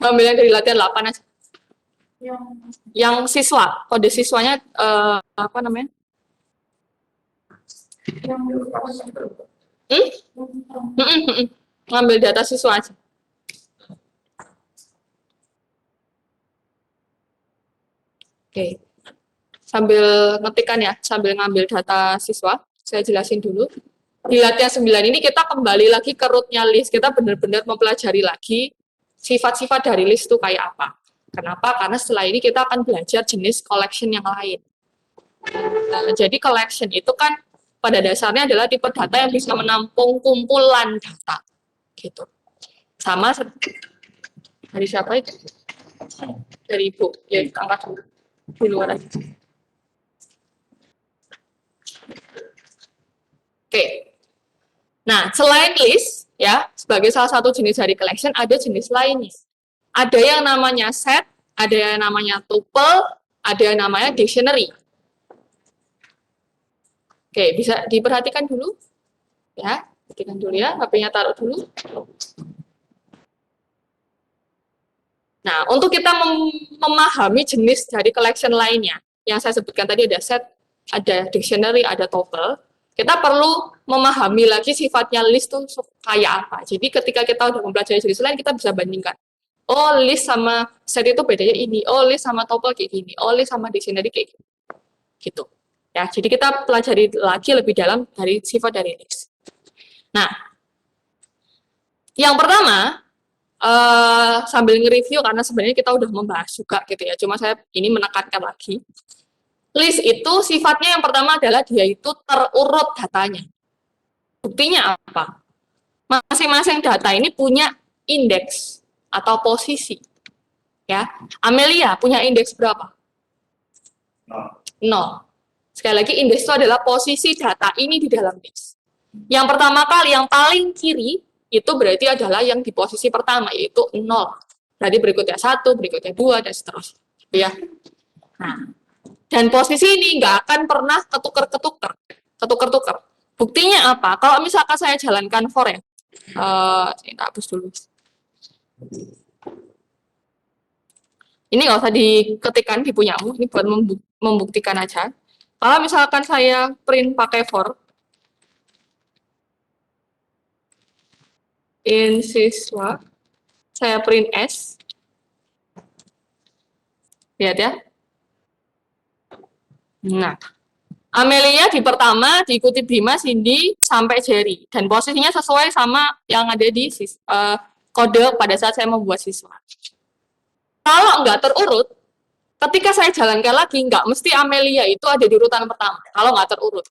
Ngambil yang dari latihan 8 aja. Yang siswa, kode siswanya apa namanya? Ngambil data siswa aja. Oke. Sambil ngetikan ya, sambil ngambil data siswa, saya jelasin dulu. Di latihan 9 ini kita kembali lagi ke rootnya list. Kita benar-benar mempelajari lagi sifat-sifat dari list itu kayak apa. Kenapa? Karena setelah ini kita akan belajar jenis collection yang lain. Jadi collection itu kan pada dasarnya adalah tipe data yang bisa menampung kumpulan data. Gitu. Sama dari siapa itu? Dari Ibu. Ya, angkat dulu. Di luar aja. Oke. Nah, selain list, ya, sebagai salah satu jenis dari collection, ada jenis lainnya. Ada yang namanya set, ada yang namanya tuple, ada yang namanya dictionary. Oke, bisa diperhatikan dulu. Ya, perhatikan dulu ya, HP-nya taruh dulu. Nah, untuk kita memahami jenis dari collection lainnya, yang saya sebutkan tadi ada set, ada dictionary, ada tuple, kita perlu memahami lagi sifatnya list itu kayak apa. Jadi ketika kita udah mempelajari jenis lain, kita bisa bandingkan. Oh, list sama set itu bedanya ini. Oh, list sama tuple kayak gini. Oh, list sama dictionary kayak gini. Gitu. Ya, jadi kita pelajari lagi lebih dalam dari sifat dari list. Nah, yang pertama, sambil nge-review karena sebenarnya kita udah membahas juga gitu ya. Cuma saya ini menekankan lagi. List itu sifatnya yang pertama adalah dia itu terurut datanya. Buktinya apa? Masing-masing data ini punya indeks atau posisi. Ya, Amelia punya indeks berapa? 0. Sekali lagi, indeks itu adalah posisi data ini di dalam list. Yang pertama kali, yang paling kiri, itu berarti adalah yang di posisi pertama, yaitu 0. Berarti berikutnya 1, berikutnya 2, dan seterusnya. Ya. Nah, dan posisi ini nggak akan pernah ketukar-ketukar. Buktinya apa? Kalau misalkan saya jalankan for ya, saya hapus dulu. Ini nggak usah diketikkan di punyamu, ini buat membuktikan aja. Kalau misalkan saya print pakai for, in siswa, saya print S, lihat ya. Nah, Amelia di pertama, diikuti Bima, Cindy, sampai Jerry. Dan posisinya sesuai sama yang ada di kode pada saat saya membuat siswa. Kalau nggak terurut, ketika saya jalankan lagi, nggak mesti Amelia itu ada di urutan pertama. Kalau nggak terurut.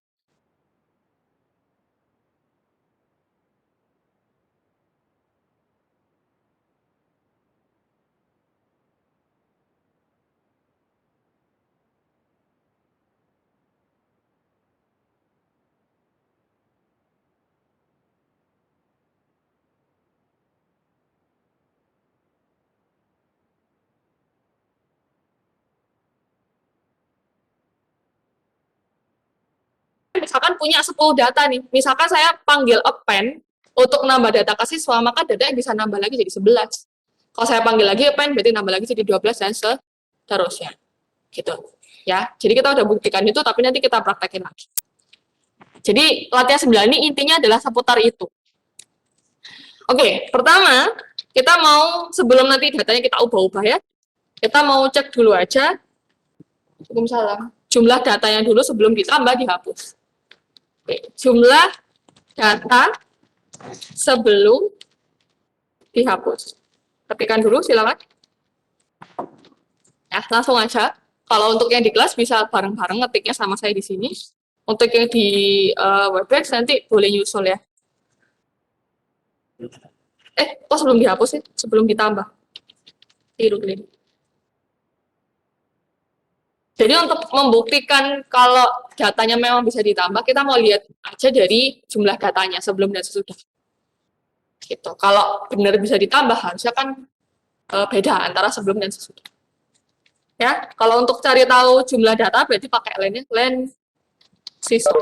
Misalkan punya 10 data nih, misalkan saya panggil append untuk nambah data ke siswa, maka data yang bisa nambah lagi jadi 11. Kalau saya panggil lagi append, berarti nambah lagi jadi 12 dan seterusnya. Gitu. Ya, jadi kita udah buktikan itu, tapi nanti kita praktekin lagi. Jadi latihan 9 ini intinya adalah seputar itu. Oke, pertama kita mau sebelum nanti datanya kita ubah-ubah ya, kita mau cek dulu aja. Waalaikumsalam. Jumlah datanya dulu sebelum ditambah dihapus. Oke, jumlah data sebelum dihapus. Ketikkan dulu, silakan. Ya, langsung aja. Kalau untuk yang di kelas bisa bareng-bareng ngetiknya sama saya di sini. Untuk yang di Webex nanti boleh nyusul ya. Kok sebelum dihapus sih? Sebelum ditambah. Keliru. Jadi untuk membuktikan kalau datanya memang bisa ditambah, kita mau lihat aja dari jumlah datanya sebelum dan sesudah. Gitu. Kalau benar bisa ditambah, harusnya kan beda antara sebelum dan sesudah. Ya, kalau untuk cari tahu jumlah data berarti pakai len siswa.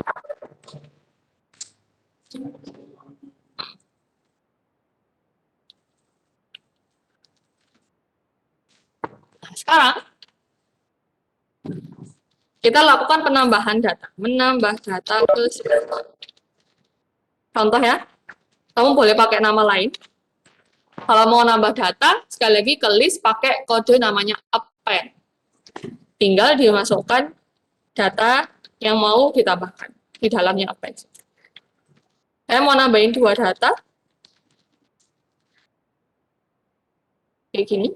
Nah, sekarang kita lakukan penambahan data, menambah data ke siswa. Contoh ya, kamu boleh pakai nama lain. Kalau mau nambah data, sekali lagi ke list pakai kode namanya append. Tinggal dimasukkan data yang mau ditambahkan di dalamnya append. Saya mau nambahin 2 data. Kayak gini.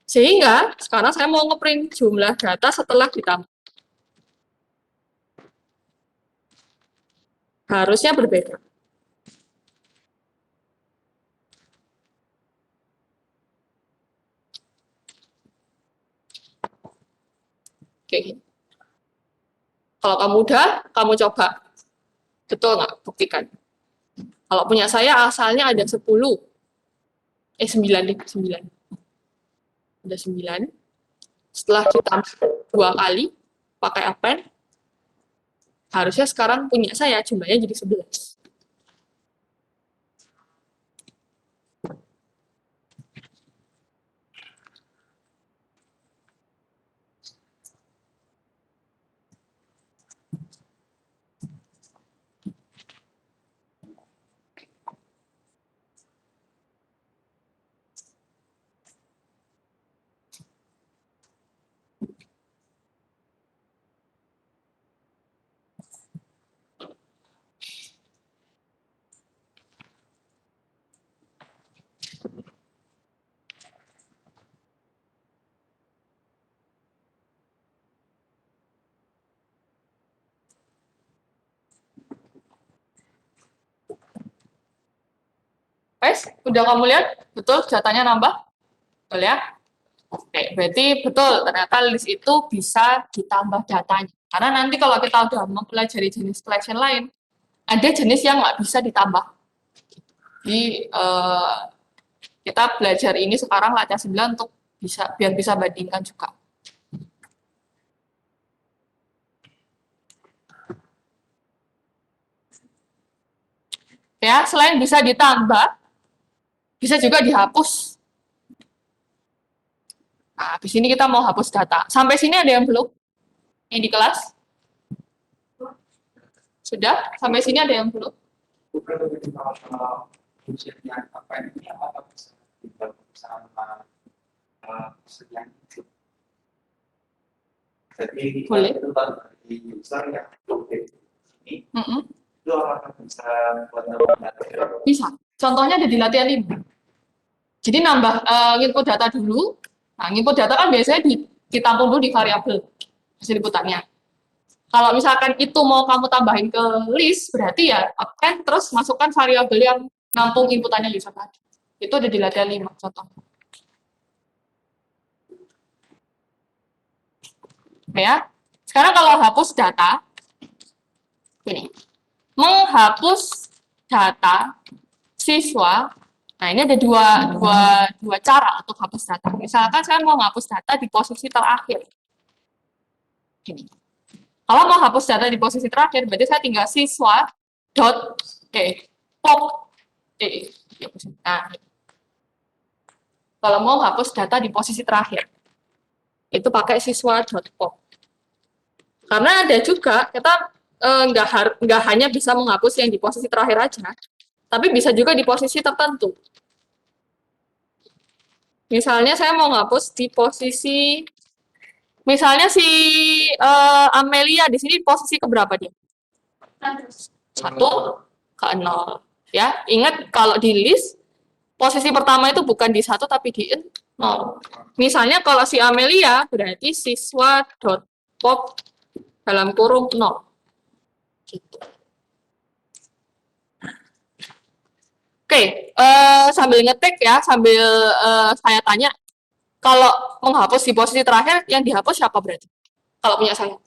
Sehingga sekarang saya mau ngeprint jumlah data setelah ditambah. Harusnya berbeda. Kayak gini. Kalau kamu udah, kamu coba. Betul nggak? Buktikan. Kalau punya saya asalnya ada 10. 9 deh, 9. Ada 9. Setelah ditambah 2 kali, pakai append, harusnya sekarang punya saya jumlahnya jadi 11. Guys, udah kamu lihat? Betul datanya nambah? Betul ya? Oke, berarti betul ternyata list itu bisa ditambah datanya. Karena nanti kalau kita udah mempelajari jenis collection lain, ada jenis yang nggak bisa ditambah. Jadi kita belajar ini sekarang latihan 9 untuk biar bisa bandingkan juga. Ya, selain bisa ditambah, bisa juga dihapus. Nah, di sini kita mau hapus data. Sampai sini ada yang belum? Yang di kelas? Sudah? Sampai sini ada yang belum? Fungsinya apa ini apa bisa sama sekian itu. Jadi Boleh. itu dari user yang ini itu apakah bisa buat nambah data? Bisa. Contohnya ada di latihan 5. Jadi nambah input data dulu. Nah, input data kan biasanya ditampung dulu di variabel hasil inputannya. Kalau misalkan itu mau kamu tambahin ke list, berarti ya append terus masukkan variabel yang nampung inputannya user tadi. Itu ada di latihan 5 contoh. Ya. Sekarang kalau hapus data, ini. Menghapus data siswa. Nah, ini ada dua cara untuk hapus data. Misalkan saya mau hapus data di posisi terakhir. Gini. Kalau mau hapus data di posisi terakhir, berarti saya tinggal siswa dot pop. Nah, kalau mau hapus data di posisi terakhir, itu pakai siswa dot pop. Karena ada juga kita nggak hanya bisa menghapus yang di posisi terakhir aja, tapi bisa juga di posisi tertentu. Misalnya saya mau ngapus di posisi, misalnya si Amelia di sini posisi keberapa dia? 1 ke 0. Ya, ingat kalau di list posisi pertama itu bukan di 1 tapi di 0. Misalnya kalau si Amelia berarti siswa.pop dalam kurung 0. Gitu. Oke, sambil ngetik ya, sambil saya tanya, kalau menghapus di posisi terakhir, yang dihapus siapa berarti? Kalau punya saya.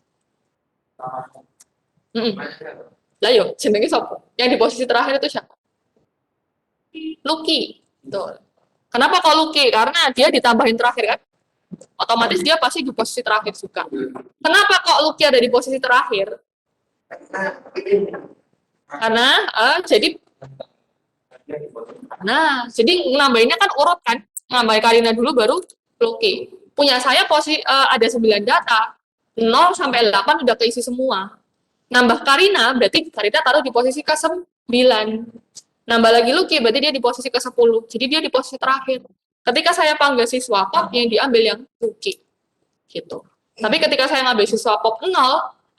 Lah yo, jenenge sapa? Yang di posisi terakhir itu siapa? Lucky. Betul. Kenapa kok Lucky? Karena dia ditambahin terakhir kan? Otomatis dia pasti di posisi terakhir juga. Kenapa kok Lucky ada di posisi terakhir? Karena jadi nambahinnya kan urut kan? Nambahin Karina dulu baru Lucky. Punya saya ada 9 data. 0 sampai 8 udah keisi semua. Nambah Karina, berarti Karina taruh di posisi ke-9. Nambah lagi Lucky, berarti dia di posisi ke-10. Jadi dia di posisi terakhir. Ketika saya panggil siswa pop, yang diambil yang Lucky. Gitu. Tapi ketika saya ngambil siswa pop 0,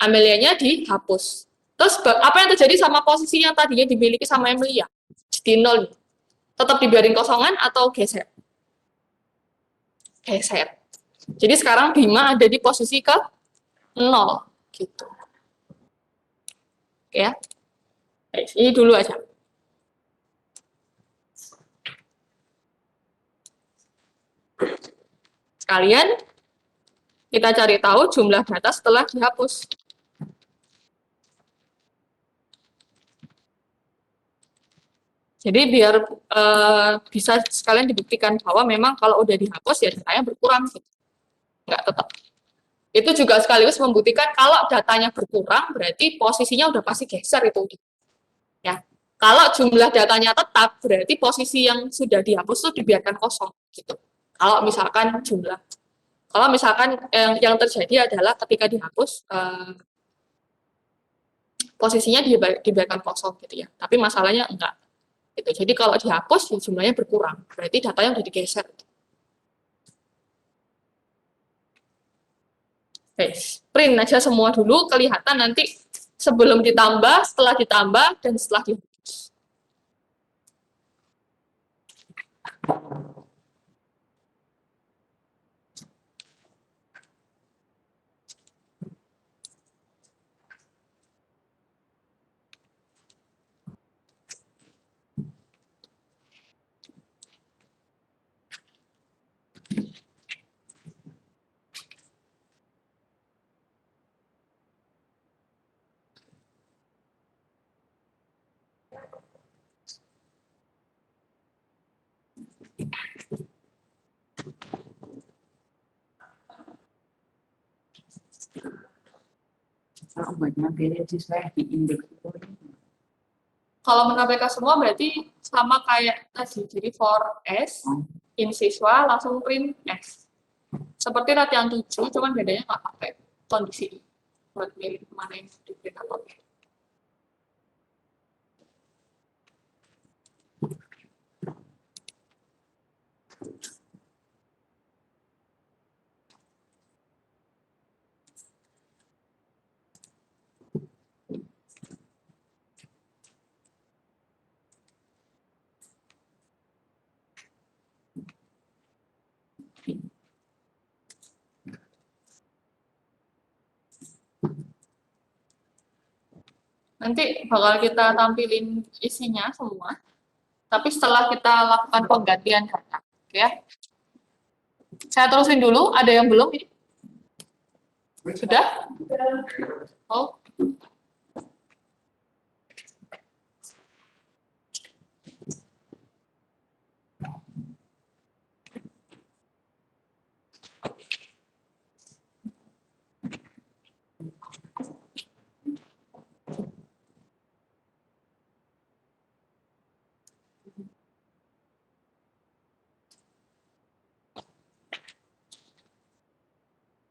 Amelianya dihapus. Terus apa yang terjadi sama posisi yang tadinya dimiliki sama Amelia? Jadi 0. Tetap dibiarin kosongan atau geser? Geser. Jadi sekarang Bima ada di posisi ke 0. Gitu. Oke ya. Ini dulu aja. Sekalian kita cari tahu jumlah data setelah dihapus. Jadi biar bisa sekalian dibuktikan bahwa memang kalau udah dihapus ya datanya berkurang. Gitu. Nggak tetap. Itu juga sekaligus membuktikan kalau datanya berkurang berarti posisinya udah pasti geser itu. Ya. Kalau jumlah datanya tetap berarti posisi yang sudah dihapus itu dibiarkan kosong gitu. Kalau misalkan yang terjadi adalah ketika dihapus posisinya dibiarkan kosong gitu ya. Tapi masalahnya enggak. Gitu. Jadi kalau dihapus ya jumlahnya berkurang. Berarti datanya udah digeser. Oke, print aja semua dulu, kelihatan nanti sebelum ditambah, setelah ditambah, dan setelah dihapus. Kalau banyak pilih siswa di indeks itu. Kalau menambahkan semua berarti sama kayak tadi. Jadi for S, in siswa, langsung print S. Seperti latihan 7, cuman bedanya nggak pakai kondisi buat milih mana yang di print atau enggak. Nanti bakal kita tampilin isinya semua, tapi setelah kita lakukan penggantian data. Oke ya. Saya terusin dulu, ada yang belum ini? Sudah? Oh.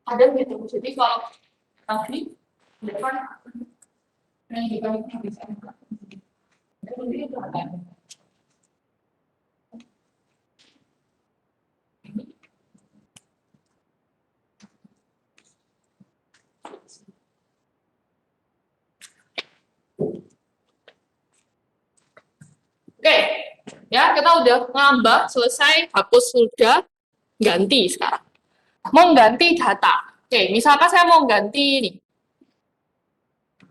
Ada gitu. Jadi kalau tadi depan yang dibalik bisa itu ada. Oke, ya kita udah ngambah selesai, hapus sudah. ganti sekarang. Mau ganti data. Oke, misalkan saya mau ganti ini.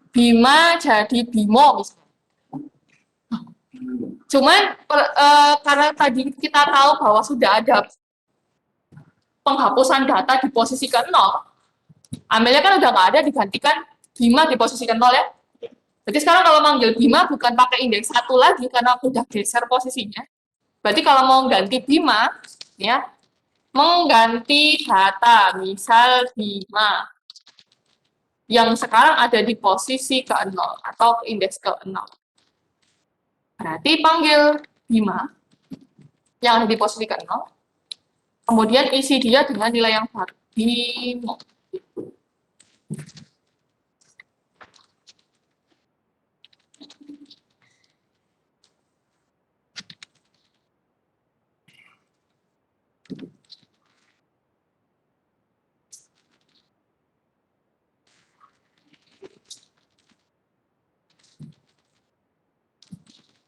Bima jadi Bimo misalnya. Cuman karena tadi kita tahu bahwa sudah ada penghapusan data di posisi ke-0, Amelia kan udah nggak ada, digantikan Bima di posisi ke-0 ya. Jadi sekarang kalau manggil Bima bukan pakai indeks 1 lagi karena aku udah geser posisinya. Berarti kalau mau ganti Bima, ya, mengganti data, misal Bima, yang sekarang ada di posisi ke-0 atau indeks ke-0. Berarti panggil Bima, yang ada di posisi ke-0, kemudian isi dia dengan nilai yang baru. Bimo.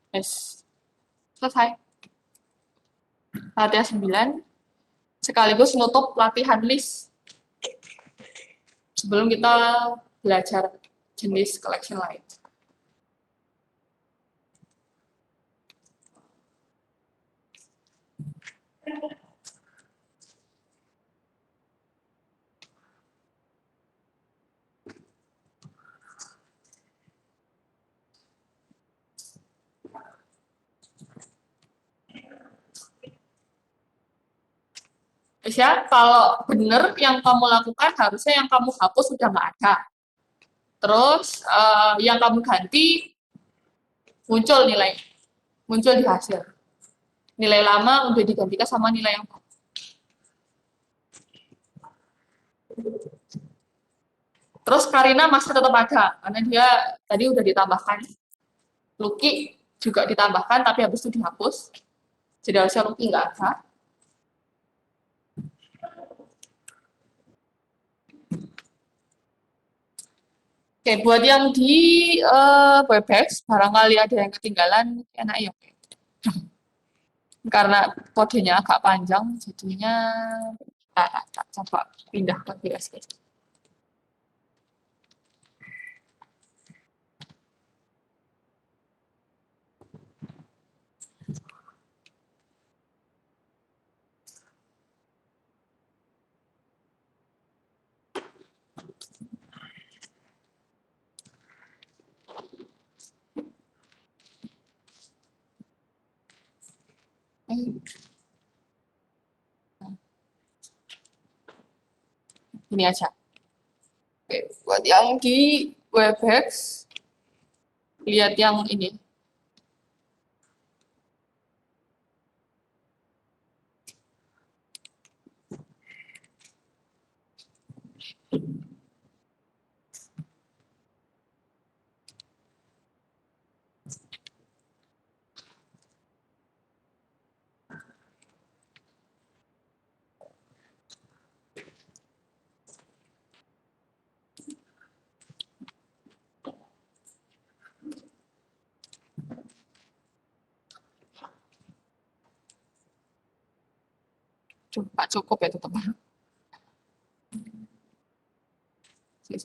Yes. Selesai. Latihan 9. Sekaligus nutup latihan list. Sebelum kita belajar jenis collection lain. Ya, kalau benar yang kamu lakukan harusnya yang kamu hapus sudah nggak ada. Terus yang kamu ganti muncul nilai, muncul di hasil. Nilai lama udah digantikan sama nilai yang baru. Terus Karina masih tetap ada, karena dia tadi udah ditambahkan. Lucky juga ditambahkan, tapi habis itu dihapus. Jadi harusnya Lucky nggak ada. Oke, buat yang di Webex, barangkali ada yang ketinggalan, enak ya. Karena kodenya agak panjang, jadinya kita coba pindah ke BSD. Ini aja. Oke, buat yang di Webex, lihat yang ini. Coba cukup ya teman-teman. Si.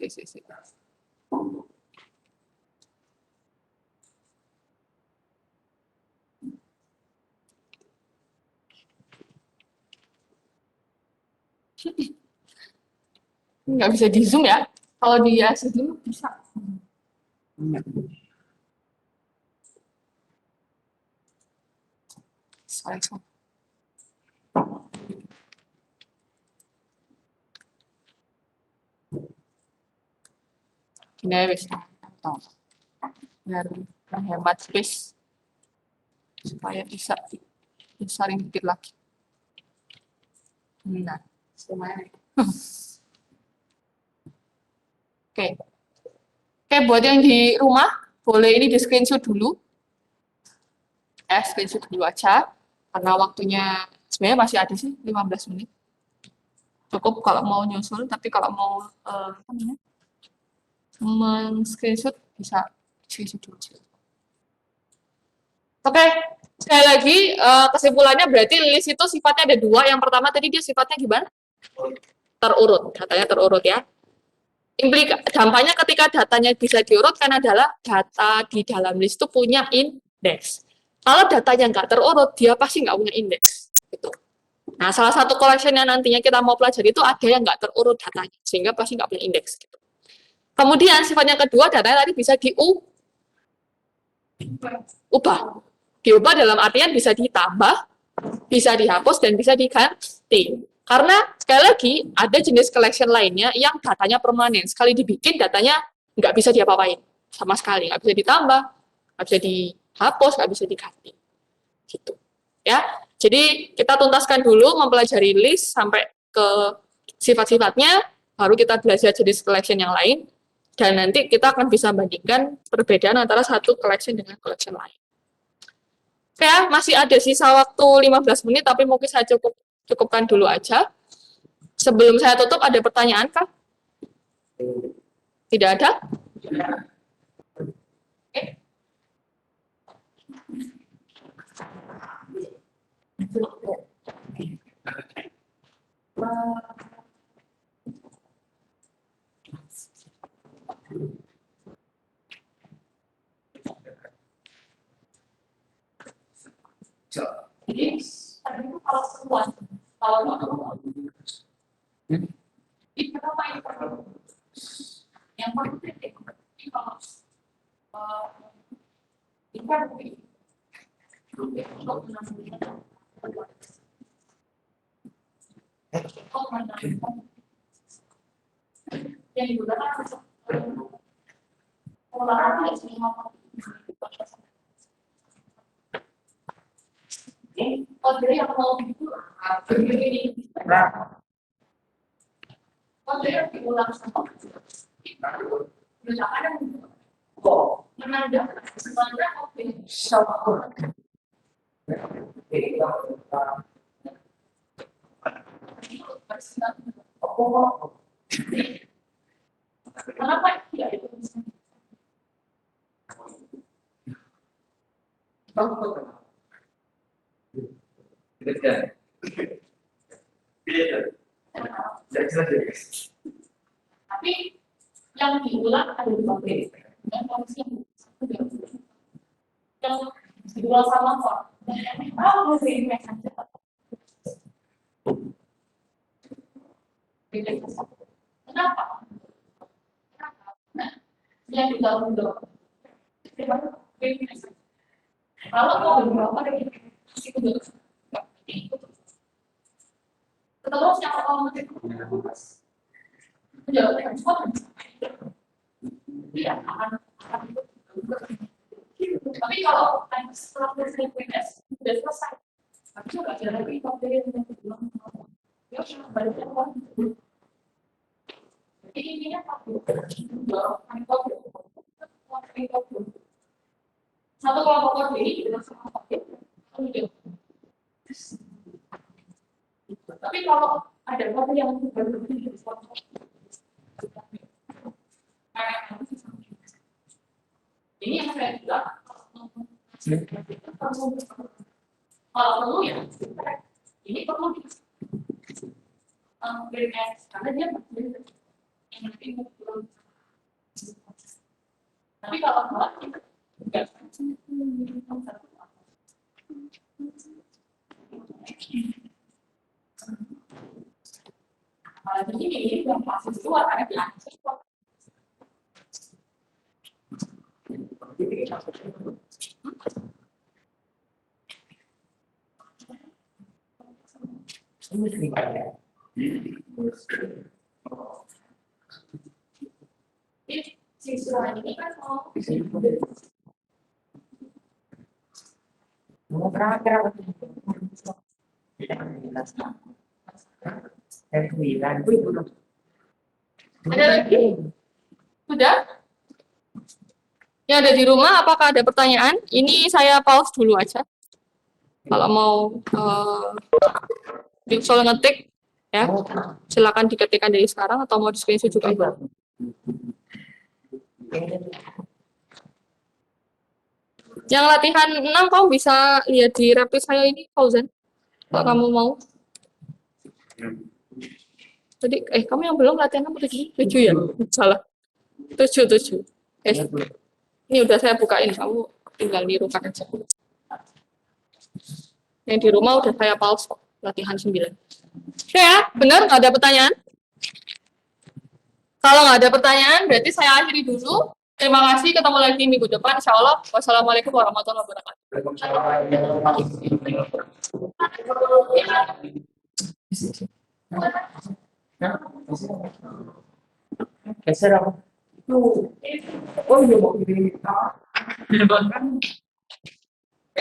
Nggak bisa di zoom ya. Kalau di LCD bisa. Sorry. Gini ya bisa. Biar menghemat space. Supaya bisa disaring dikit lagi. Nah, lumayan. Oke. Oke, buat yang di rumah, boleh ini di screenshot dulu. Screenshot dulu aja. Karena waktunya sebenarnya masih ada sih, 15 menit. Cukup kalau mau nyusul, tapi kalau mau men-screenshot bisa screenshot dulu. Oke. Sekali lagi, kesimpulannya berarti list itu sifatnya ada dua. Yang pertama tadi dia sifatnya gimana? Terurut, datanya terurut ya. Dampaknya ketika datanya bisa diurutkan adalah data di dalam list itu punya indeks. Kalau datanya nggak terurut, dia pasti nggak punya indeks. Gitu. Nah, salah satu collection yang nantinya kita mau pelajari itu ada yang nggak terurut datanya, sehingga pasti nggak punya indeks. Gitu. Kemudian sifatnya kedua, datanya tadi bisa diubah. Diubah dalam artian bisa ditambah, bisa dihapus, dan bisa diganti. Karena sekali lagi ada jenis collection lainnya yang datanya permanen. Sekali dibikin datanya nggak bisa diapa-apain sama sekali, nggak bisa ditambah, nggak bisa dihapus, nggak bisa diganti. Gitu. Ya. Jadi kita tuntaskan dulu mempelajari list sampai ke sifat-sifatnya, baru kita belajar jenis collection yang lain, dan nanti kita akan bisa bandingkan perbedaan antara satu collection dengan collection lain. Oke, masih ada sisa waktu 15 menit, tapi mungkin saya cukupkan dulu aja. Sebelum saya tutup, ada pertanyaan kah? Tidak ada? Oke. Jadi, tadi itu kalau perempuan, kalau itu apa yang paling penting? Kalau itu kan yang digunakan olahraga ya semua. Oh, jadi yang mau itu begini. Oh, jadi diulang sama. Misalkan kok menanda sebenarnya oke sama orang. Kenapa tidak itu? Tapi yang diulang ada dua kali. Dan kondisi yang diulang sama kok. Oh, masih ini saja. Kenapa? Nah, yang diulang-ulang. Kalau mau beberapa dari itu terus yang kalau menjawab dengan soal dia akan tapi kalau setelah selesai PNS sudah selesai tapi nggak ada lagi waktu yang bilang ya cuma baliknya kan jadi ini apa satu kelompok kode ini dengan sama pakai tapi kalau ada kode yang berbeda di kelompok ini yang saya bilang kalau perlu ya ini perlu karena dia tapi kalau enggak enggak ini yang pasti keluar karena diakhir siswa ini kan mau berapa ada lagi? Sudah? Yang ada di rumah, apakah ada pertanyaan? Ini saya pause dulu aja. Kalau mau soal ngetik, ya silakan diketikkan dari sekarang atau mau di screenshot juga. Yang latihan 6 kamu bisa lihat di reply saya ini, Fauzan. Kalau kamu mau. Tadi, kamu yang belum latihan apa tadi? 7 ya? Salah. 7. Ini udah saya bukain, kamu tinggal nirukan aja. Yang di rumah udah saya pause kok, latihan 9. Oke ya, benar? Nggak ada pertanyaan? Kalau nggak ada pertanyaan, berarti saya akhiri dulu. Terima kasih, ketemu lagi minggu depan, insya Allah. Wassalamualaikum warahmatullahi wabarakatuh. Geser apa? Oh iya, mau ini.